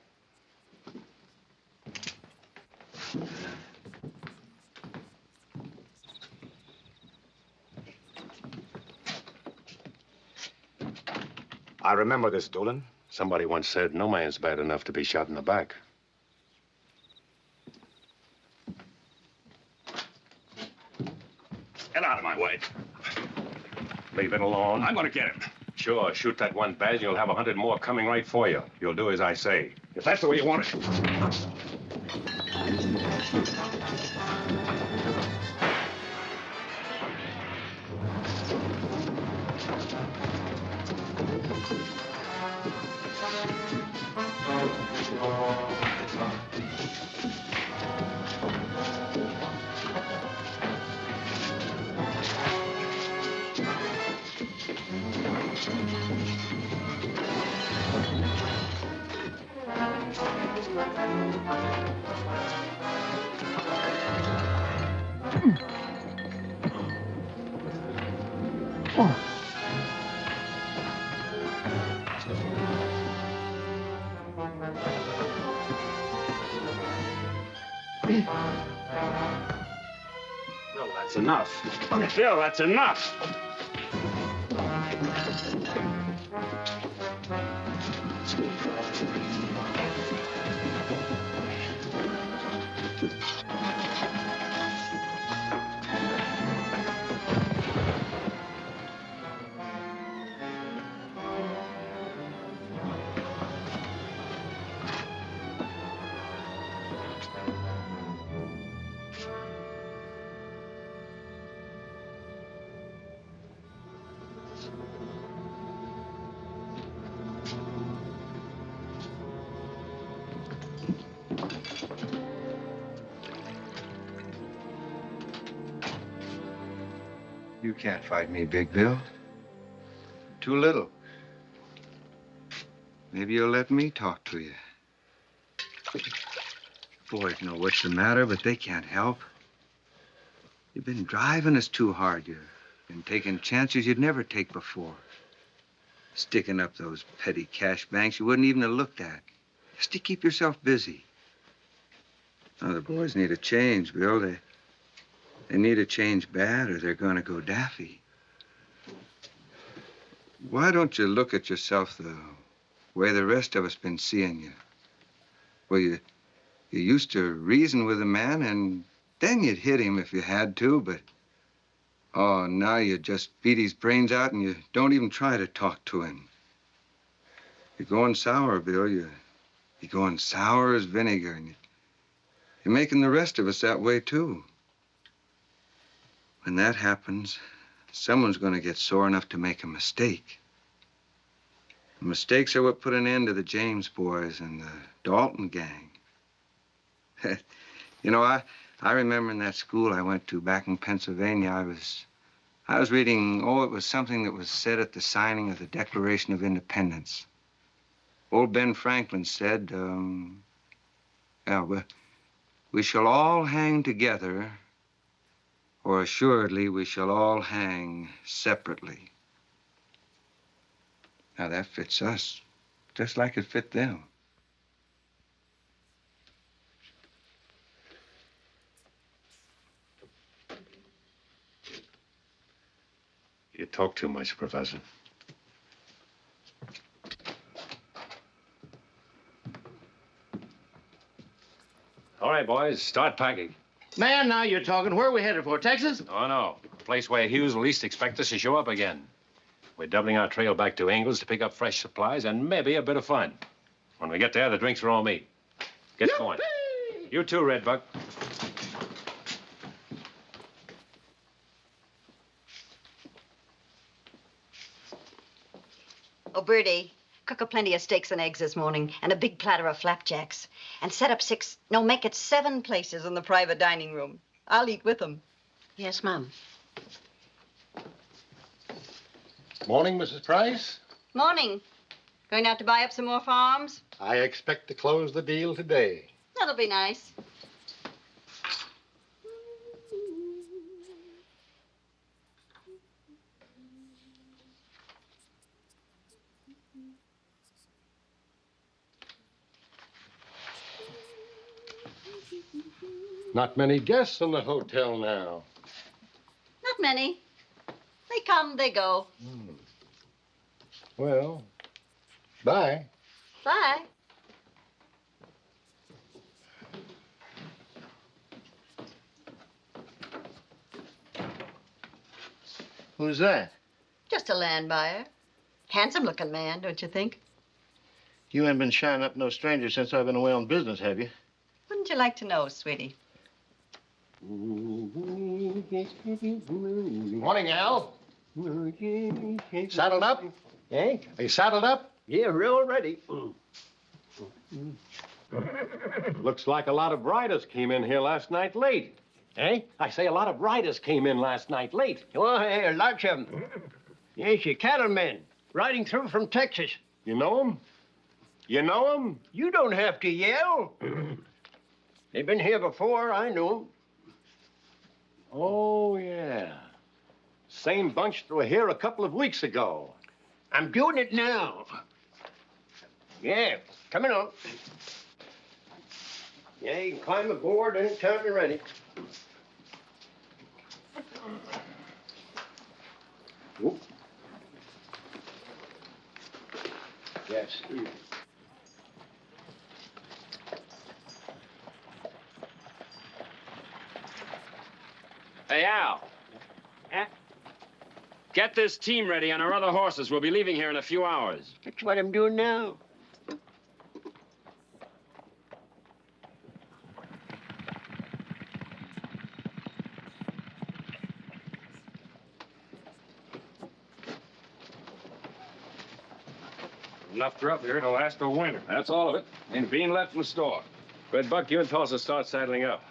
I remember this, Doolin. Somebody once said no man's bad enough to be shot in the back. Get out of my way. Leave it alone. I'm going to get him. Sure, shoot that one badge and you'll have 100 more coming right for you. You'll do as I say. If that's the way you want it. Bill, that's enough. Bill, that's enough. You can't fight me, Big Bill. Too little. Maybe you'll let me talk to you. Boys know what's the matter, but they can't help. You've been driving us too hard. You've been taking chances you'd never take before. Sticking up those petty cash banks you wouldn't even have looked at. Just to keep yourself busy. Now, the boys need a change, Bill. They need a change bad or they're going to go daffy. Why don't you look at yourself the way the rest of us been seeing you? Well, you used to reason with a man and then you'd hit him if you had to, but oh, now you just beat his brains out and you don't even try to talk to him. You're going sour, Bill. You're going sour as vinegar, and you're making the rest of us that way, too. When that happens, someone's going to get sore enough to make a mistake. The mistakes are what put an end to the James boys and the Dalton gang. You know, I remember in that school I went to back in Pennsylvania, I was reading, it was something that was said at the signing of the Declaration of Independence. Old Ben Franklin said, we shall all hang together, or assuredly we shall all hang separately. Now that fits us, just like it fit them. You talk too much, Professor. All right, boys, start packing. Man, now you're talking. Where are we headed for, Texas? Oh, no. The place where Hughes will least expect us to show up again. We're doubling our trail back to Ingalls to pick up fresh supplies and maybe a bit of fun. When we get there, the drinks are all me. Get going. You too, Redbuck. Oh, Bertie, cook a plenty of steaks and eggs this morning and a big platter of flapjacks. And set up make it 7 places in the private dining room. I'll eat with them. Yes, Mom. Morning, Mrs. Price. Morning. Going out to buy up some more farms? I expect to close the deal today. That'll be nice. Not many guests in the hotel now. Not many. They come, they go. Well, Bye. Bye. Who's that? Just a land buyer. Handsome-looking man, don't you think? You ain't been shining up no stranger since I've been away on business, have you? Wouldn't you like to know, sweetie? Morning, Al. Saddled up? Eh? Are you saddled up? Yeah, real ready. Looks like a lot of riders came in here last night late. Eh? I say a lot of riders came in last night late. Oh, hey, lots of them. Yes, your cattlemen riding through from Texas. You know them? You know them? You don't have to yell. They've been here before, I know them. Oh, yeah. Same bunch that were here a couple of weeks ago. I'm doing it now. Yeah, coming on. Yeah, you can climb aboard anytime you're ready. Whoop. Yes. Hey, Al. Get this team ready on our other horses. We'll be leaving here in a few hours. That's what I'm doing now. Enough her up here to last the winter. That's all of it. Ain't being left in the store. Red Buck, you and Tulsa start saddling up.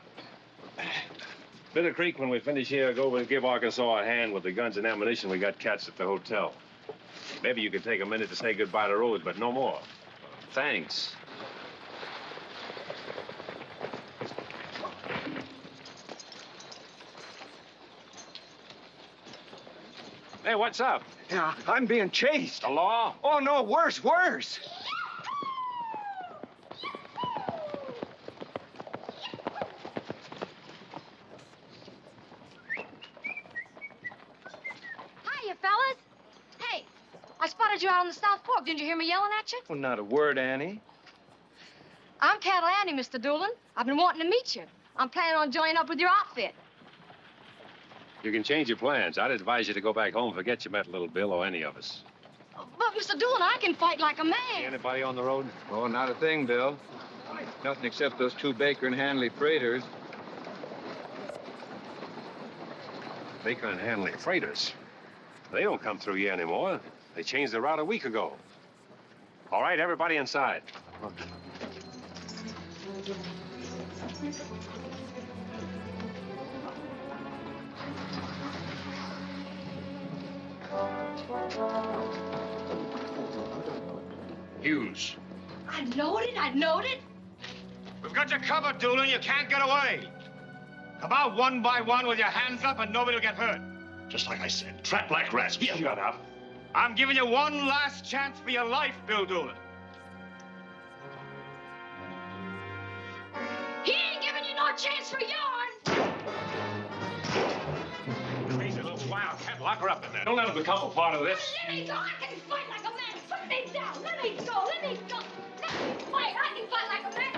Bitter Creek, when we finish here, go over and give Arkansas a hand with the guns and ammunition we got cached at the hotel. Maybe you could take a minute to say goodbye to Rose, but no more. Thanks. Hey, what's up? Yeah, I'm being chased. The law? Oh, no, worse. Hiya, fellas. Hey, I spotted you out on the South Fork. Didn't you hear me yelling at you? Well, not a word, Annie. I'm Cattle Annie, Mr. Doolin. I've been wanting to meet you. I'm planning on joining up with your outfit. You can change your plans. I'd advise you to go back home. Forget you met little Bill or any of us. But, Mr. Doolin, I can fight like a man. Anybody on the road? Oh, not a thing, Bill. Nothing except those 2 Baker and Hanley freighters. Baker and Hanley freighters? They don't come through here anymore. They changed the route a week ago. All right, everybody inside. Hughes. I knowed it. We've got you covered, Doolin. You can't get away. Come out one by one with your hands up and nobody will get hurt. Just like I said, trap like rats. Shut up. I'm giving you one last chance for your life, Bill Doolin. He ain't giving you no chance for yours. Crazy little wildcat. Lock her up in there. Don't let her become a part of this. Let me go. I can fight like a man. Put me down. Let me go. Let me fight. I can fight like a man.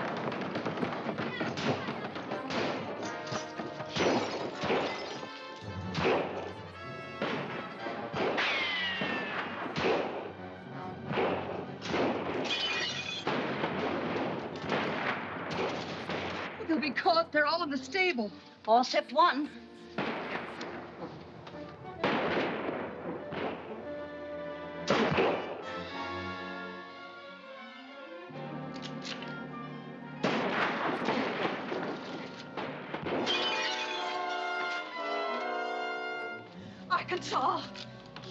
They'll be caught. They're all in the stable. All except one. Arkansas.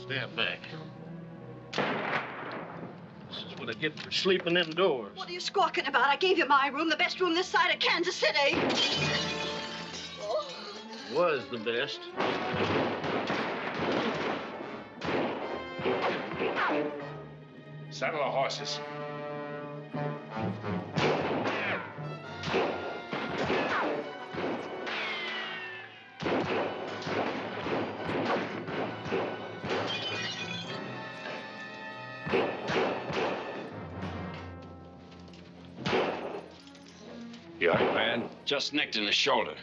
Stand back. This is what I get for sleeping indoors. What are you squawking about? I gave you my room, the best room this side of Kansas City. Oh. Was the best. Saddle the horses. You all right, man? Just nicked in the shoulder.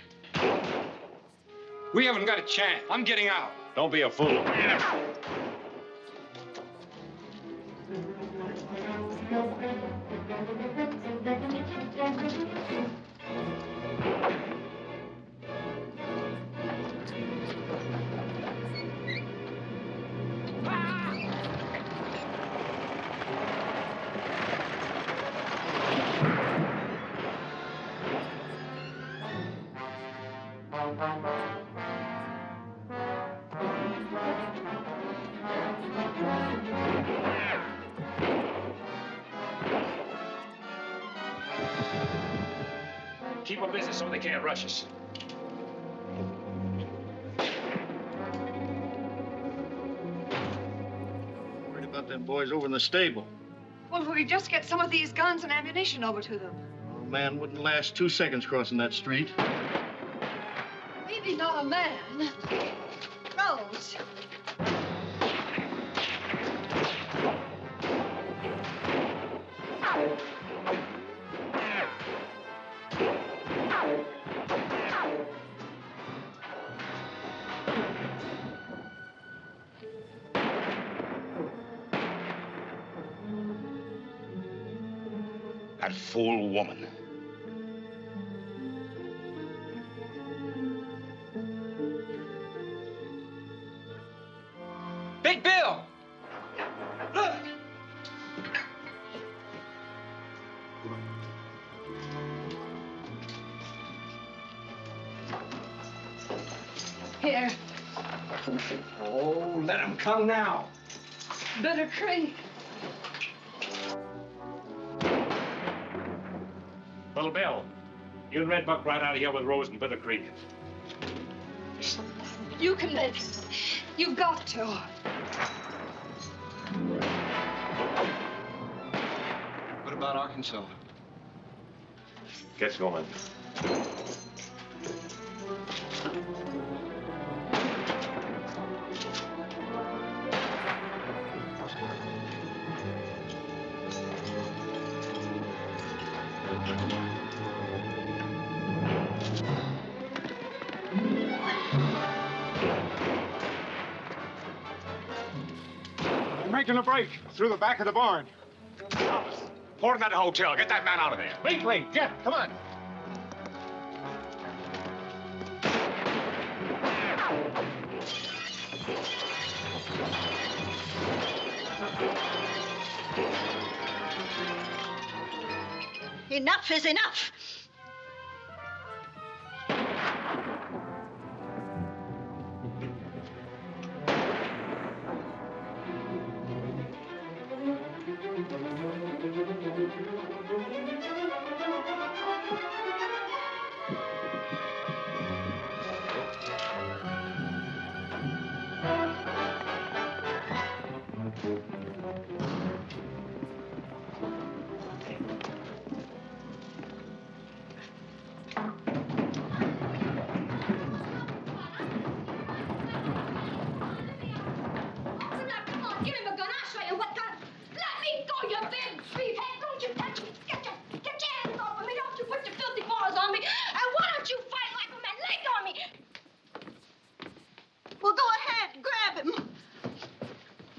We haven't got a chance. I'm getting out. Don't be a fool. Keep them busy so they can't rush us. Worried about them boys over in the stable. Well, we just get some of these guns and ammunition over to them. A man wouldn't last 2 seconds crossing that street. Maybe not a man. Rose. That fool woman. Big Bill! Look! Here. Oh, let him come now. Bitter Creek. Little Bill, you and Red Buck right out of here with Rose and Bitter Creek. You can live. You've got to. What about Arkansas? Get going. Making a break through the back of the barn. Thomas, port him at the hotel. Get that man out of there. Wait, Jeff, come on. Enough is enough.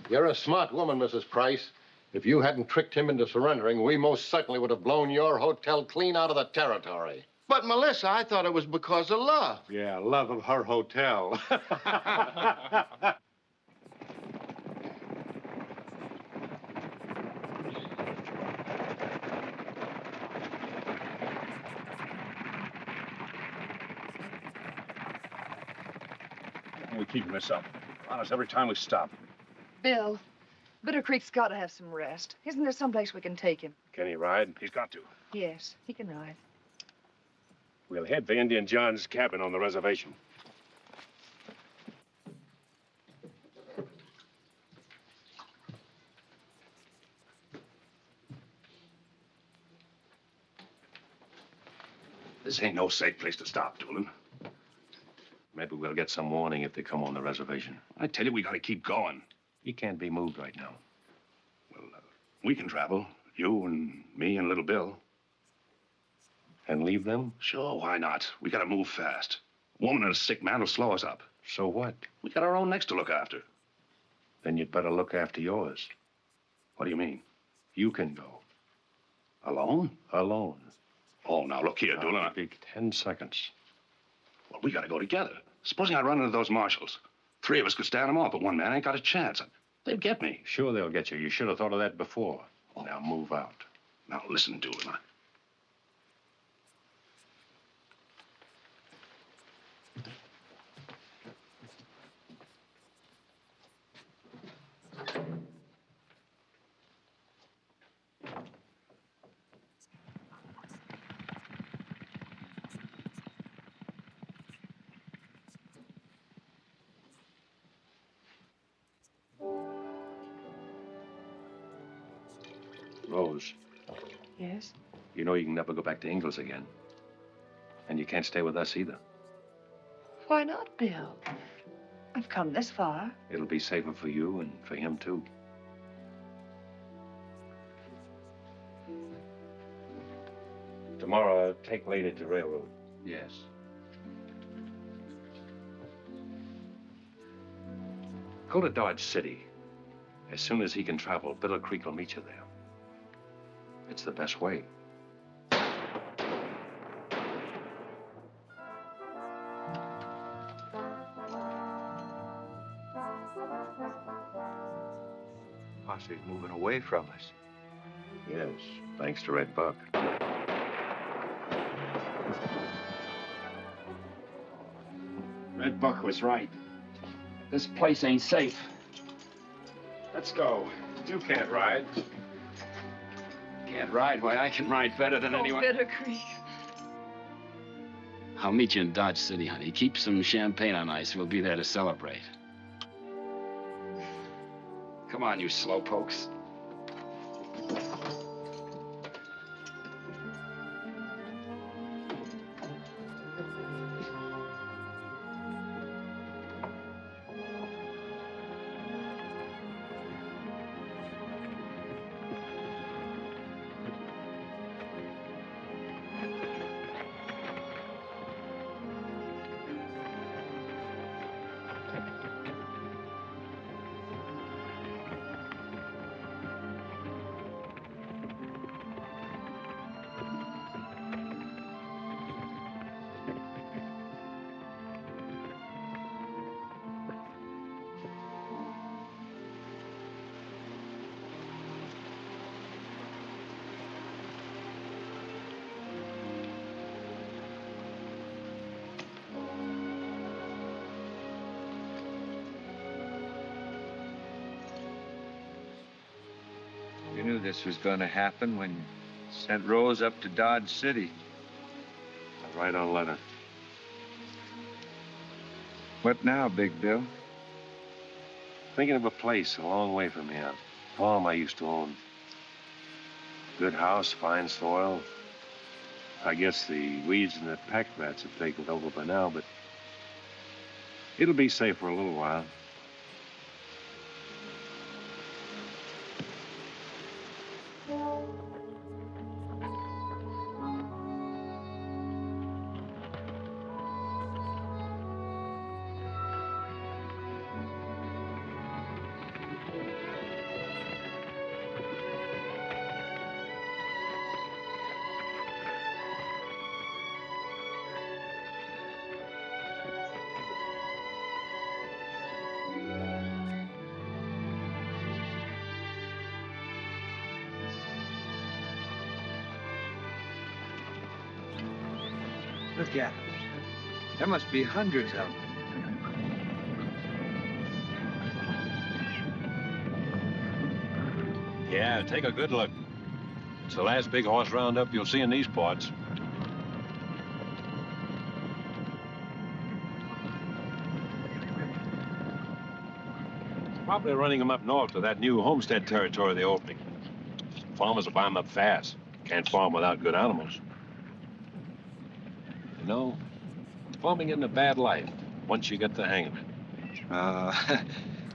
You're a smart woman, Mrs. Price. If you hadn't tricked him into surrendering, we most certainly would have blown your hotel clean out of the territory. But, Melissa, I thought it was because of love. Yeah, love of her hotel. We're keeping this up. Honest, every time we stop. Bill, Bitter Creek's got to have some rest. Isn't there someplace we can take him? Can he ride? He's got to. Yes, he can ride. We'll head for Indian John's cabin on the reservation. This ain't no safe place to stop, Doolin. Maybe we'll get some warning if they come on the reservation. I tell you, we gotta keep going. He can't be moved right now. Well, we can travel. You and me and little Bill. And leave them? Sure, why not? We gotta move fast. A woman and a sick man will slow us up. So what? We got our own necks to look after. Then you'd better look after yours. What do you mean? You can go. Alone? Alone. Oh, now, look here, Doolin. I'll take 10 seconds. Well, we gotta go together. Supposing I run into those marshals. 3 of us could stand them off, but one man ain't got a chance. They'd get me. Sure they'll get you. You should have thought of that before. Now move out. Now, listen, Doolin. Rose, Yes? you know you can never go back to Ingalls again. And you can't stay with us either. Why not, Bill? I've come this far. It'll be safer for you and for him, too. Tomorrow, I'll take Lady to railroad. Yes. Go to Dodge City. As soon as he can travel, Bitter Creek will meet you there. It's the best way. Posse's moving away from us. Yes, thanks to Red Buck. Red Buck was right. This place ain't safe. Let's go. You can't ride. Can't ride? Why, I can ride better than anyone. Bitter Creek. I'll meet you in Dodge City, honey. Keep some champagne on ice. We'll be there to celebrate. Come on, you slowpokes. You knew this was going to happen when you sent Rose up to Dodge City. I'll write on a letter. What now, Big Bill? Thinking of a place a long way from here. A farm I used to own. Good house, fine soil. I guess the weeds and the pack rats have taken over by now, but it'll be safe for a little while. Look at them. There must be hundreds of them. Yeah, take a good look. It's the last big horse roundup you'll see in these parts. Probably running them up north to that new homestead territory they're opening. Farmers will buy them up fast. Can't farm without good animals. You know, farming isn't a bad life once you get the hang of it.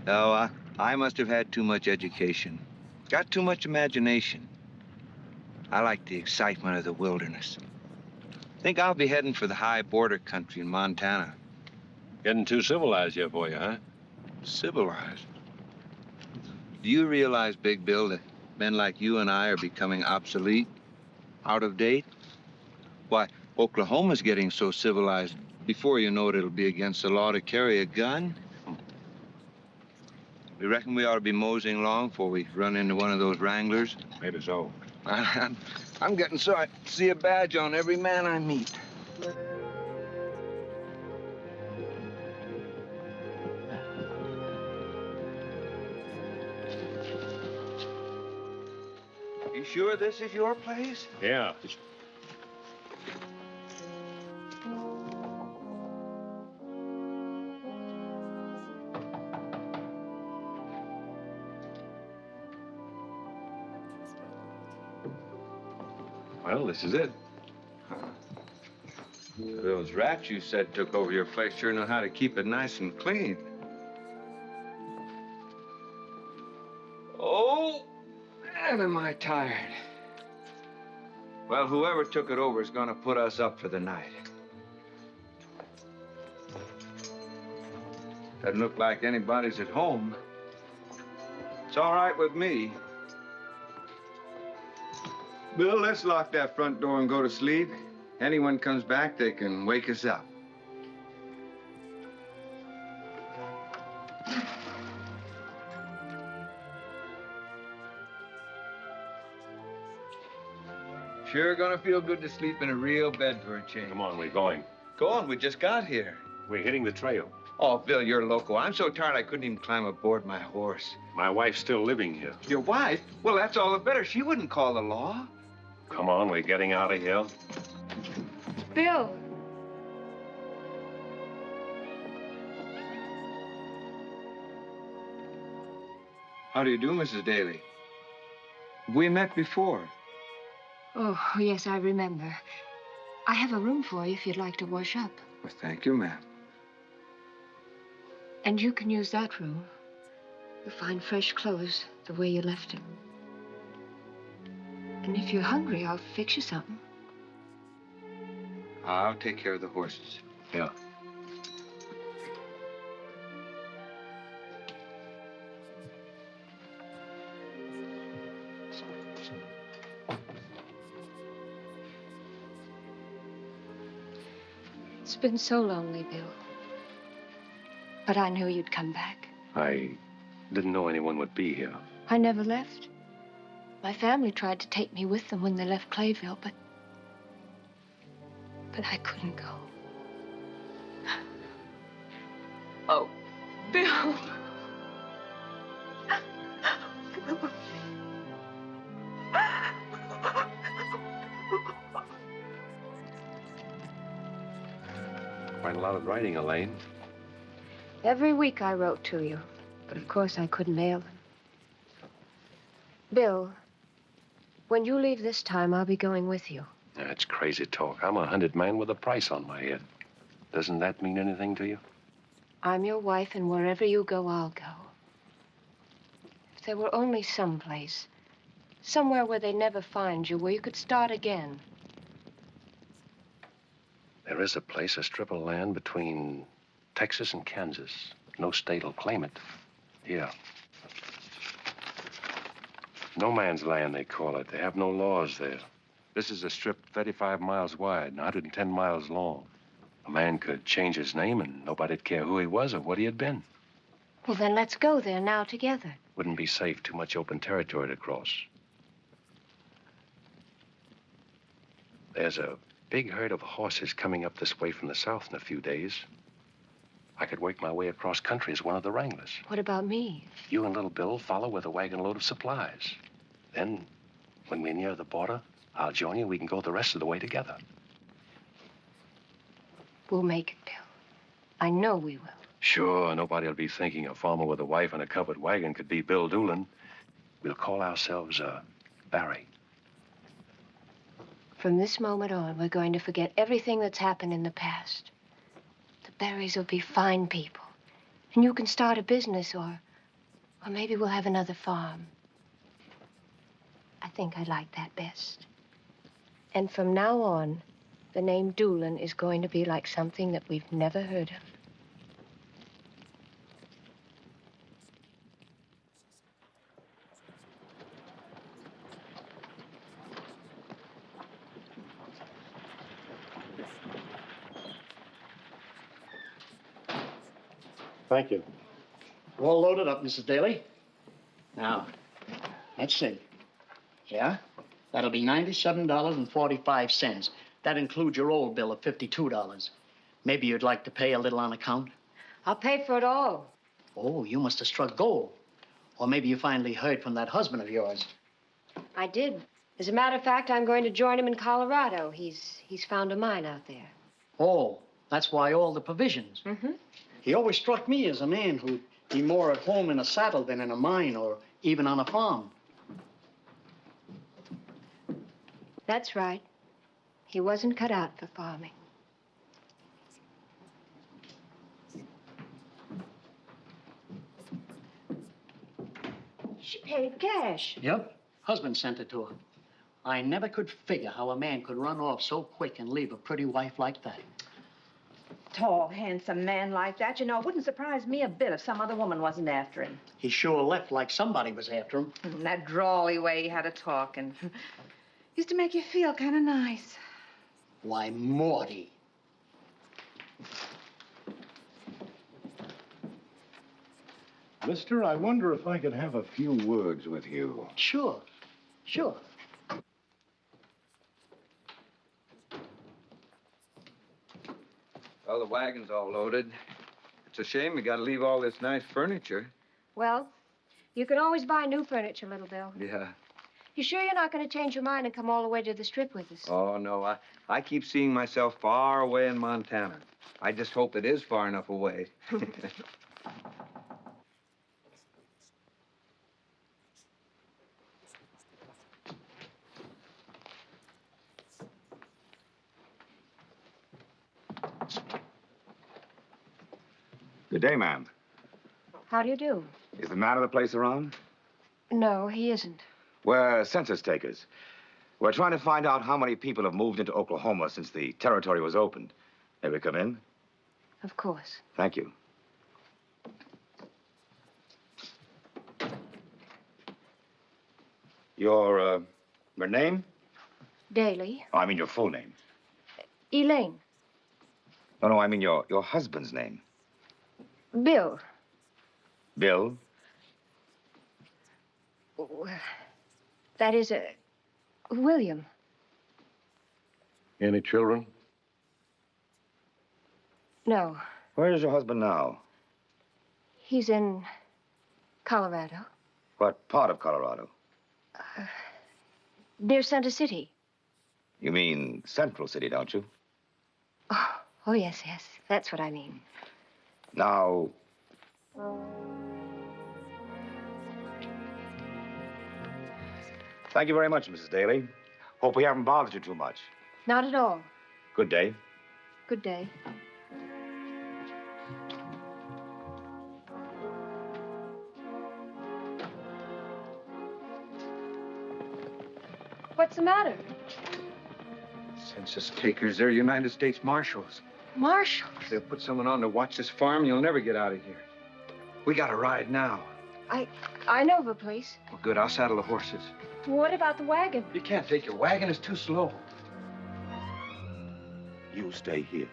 No, I must have had too much education. Got too much imagination. I like the excitement of the wilderness. Think I'll be heading for the high border country in Montana. Getting too civilized here for you, huh? Civilized? Do you realize, Big Bill, that men like you and I are becoming obsolete, out of date? Why, Oklahoma's getting so civilized, before you know it, it'll be against the law to carry a gun. We reckon we ought to be moseying along before we run into one of those wranglers. Maybe so. I'm getting so I see a badge on every man I meet. You sure this is your place? Yeah. Well, this is it. Those rats you said took over your place sure know how to keep it nice and clean. Oh, man, am I tired. Well, whoever took it over is gonna put us up for the night. Doesn't look like anybody's at home. It's all right with me. Bill, let's lock that front door and go to sleep. Anyone comes back, they can wake us up. Sure gonna feel good to sleep in a real bed for a change. Come on, we're going. Go on, we just got here. We're hitting the trail. Oh, Bill, you're loco. I'm so tired I couldn't even climb aboard my horse. My wife's still living here. Your wife? Well, that's all the better. She wouldn't call the law. Come on, we're getting out of here. Bill. How do you do, Mrs. Daly? We met before. Oh, yes, I remember. I have a room for you if you'd like to wash up. Well, thank you, ma'am. And you can use that room. You'll find fresh clothes the way you left them. And if you're hungry, I'll fix you something. I'll take care of the horses. Yeah. It's been so lonely, Bill. But I knew you'd come back. I didn't know anyone would be here. I never left. My family tried to take me with them when they left Clayville, but I couldn't go. Oh, Bill. Quite a lot of writing, Elaine. Every week I wrote to you, but of course I couldn't mail them. Bill, when you leave this time, I'll be going with you. That's crazy talk. I'm a hunted man with a price on my head. Doesn't that mean anything to you? I'm your wife, and wherever you go, I'll go. If there were only someplace, somewhere where they'd never find you, where you could start again. There is a place, a strip of land between Texas and Kansas. No state will claim it. Yeah. No man's land, they call it. They have no laws there. This is a strip 35 miles wide and 110 miles long. A man could change his name and nobody'd care who he was or what he had been. Well, then let's go there now together. Wouldn't be safe, too much open territory to cross. There's a big herd of horses coming up this way from the south in a few days. I could work my way across country as one of the wranglers. What about me? You and little Bill follow with a wagon load of supplies. Then, when we're near the border, I'll join you. We can go the rest of the way together. We'll make it, Bill. I know we will. Sure, nobody'll be thinking a farmer with a wife and a covered wagon could be Bill Doolin. We'll call ourselves, Barry. From this moment on, we're going to forget everything that's happened in the past. The Barrys will be fine people. And you can start a business, or maybe we'll have another farm. I think I like that best. And from now on, the name Doolin is going to be like something that we've never heard of. Thank you. All loaded up, Mrs. Daly. Now, let's see. Yeah? That'll be $97.45. That includes your old bill of $52. Maybe you'd like to pay a little on account? I'll pay for it all. Oh, you must have struck gold. Or maybe you finally heard from that husband of yours. I did. As a matter of fact, I'm going to join him in Colorado. He's found a mine out there. Oh, that's why all the provisions. Mm-hmm. He always struck me as a man who'd be more at home in a saddle than in a mine or even on a farm. That's right. He wasn't cut out for farming. She paid cash. Yep. Husband sent it to her. I never could figure how a man could run off so quick and leave a pretty wife like that. Tall, handsome man like that, you know, it wouldn't surprise me a bit if some other woman wasn't after him. He sure left like somebody was after him. And that drawly way he had of talking. Used to make you feel kind of nice. Why, Morty. Mister, I wonder if I could have a few words with you. Sure. Sure. Well, the wagon's all loaded. It's a shame we gotta leave all this nice furniture. Well, you can always buy new furniture, Little Bill. Yeah. You sure you're not going to change your mind and come all the way to the Strip with us? Oh, no. I keep seeing myself far away in Montana. I just hope it is far enough away. Good day, ma'am. How do you do? Is the man of the place around? No, he isn't. We're census takers. We're trying to find out how many people have moved into Oklahoma since the territory was opened. May we come in? Of course. Thank you. Your name? Daly. Oh, I mean your full name. Elaine. No, I mean your husband's name. Bill. Bill? That is William. Any children? No. Where is your husband now? He's in Colorado. What part of Colorado? Near Center City. You mean Central City, don't you? Oh, yes. That's what I mean. Now... Thank you very much, Mrs. Daly. Hope we haven't bothered you too much. Not at all. Good day. Good day. What's the matter? Census takers, they're United States Marshals. Marshals? They'll put someone on to watch this farm, you'll never get out of here. We got a ride now. I know of a place. Well, good, I'll saddle the horses. What about the wagon? You can't take your wagon, it's too slow. You stay here.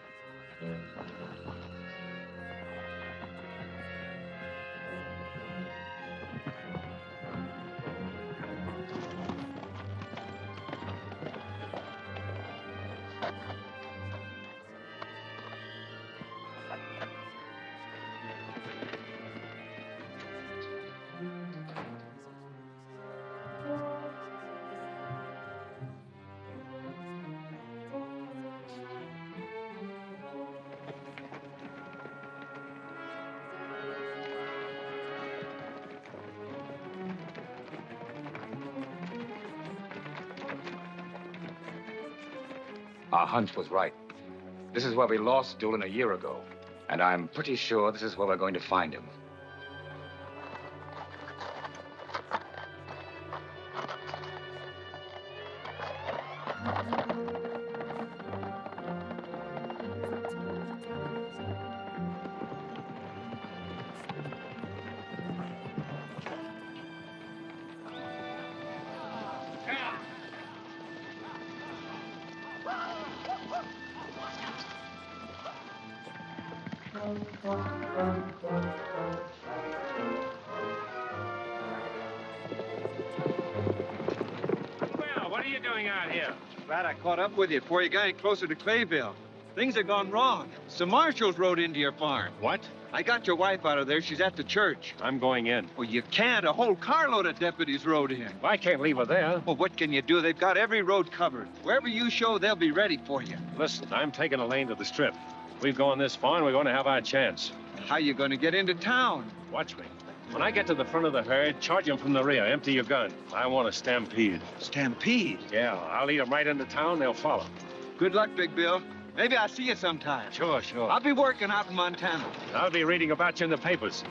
Our hunch was right. This is where we lost Doolin a year ago. And I'm pretty sure this is where we're going to find him. Well, what are you doing out here? Glad I caught up with you before you got any closer to Clayville. Things have gone wrong. Some marshals rode into your farm. What? I got your wife out of there. She's at the church. I'm going in. Well, you can't. A whole carload of deputies rode in. I can't leave her there. Well, what can you do? They've got every road covered. Wherever you show, they'll be ready for you. Listen, I'm taking a lane to the strip. We've gone this far, and we're going to have our chance. How you going to get into town? Watch me. When I get to the front of the herd, charge them from the rear. Empty your gun. I want a stampede. Stampede? Yeah, I'll lead them right into town. They'll follow. Good luck, Big Bill. Maybe I'll see you sometime. Sure, sure. I'll be working out in Montana. I'll be reading about you in the papers.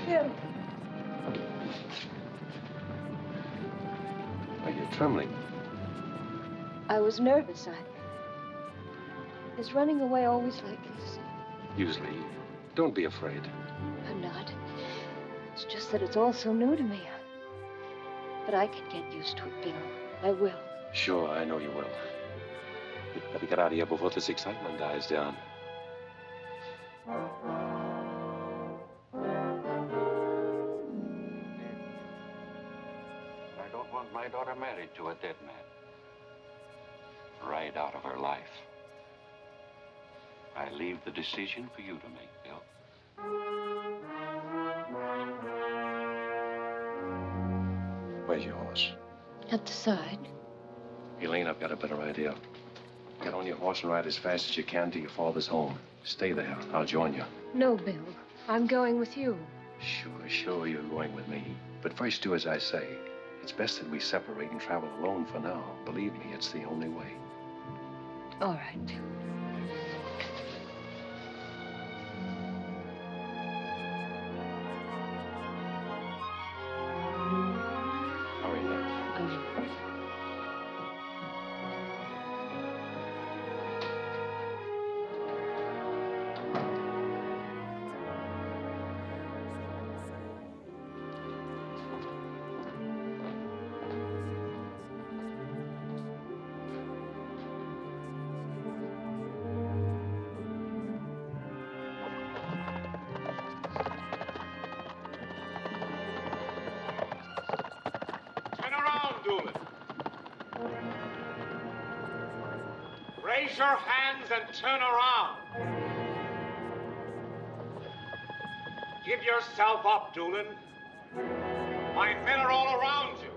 Bill. Why, you're trembling. I was nervous. Is running away always like this? Usually. Don't be afraid. I'm not. It's just that it's all so new to me. But I can get used to it, Bill. I will. Sure, I know you will. We'd better get out of here before this excitement dies down. I don't want my daughter married to a dead man. Right out of her life. I leave the decision for you to make, Bill. Where's your horse? At the side. Elaine, I've got a better idea. Get on your horse and ride as fast as you can to your father's home. Stay there. I'll join you. No, Bill. I'm going with you. Sure, you're going with me. But first do as I say. It's best that we separate and travel alone for now. Believe me, it's the only way. All right. Hurry now. Turn around, Doolin. Raise your hands and turn around. Give yourself up, Doolin. My men are all around you.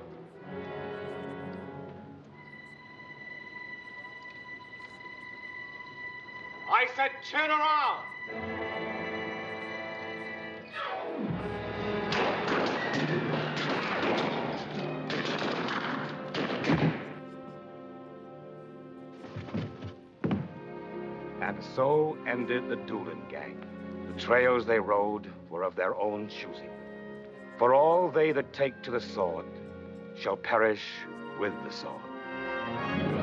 I said turn around! And so ended the Doolin gang. The trails they rode were of their own choosing. For all they that take to the sword shall perish with the sword.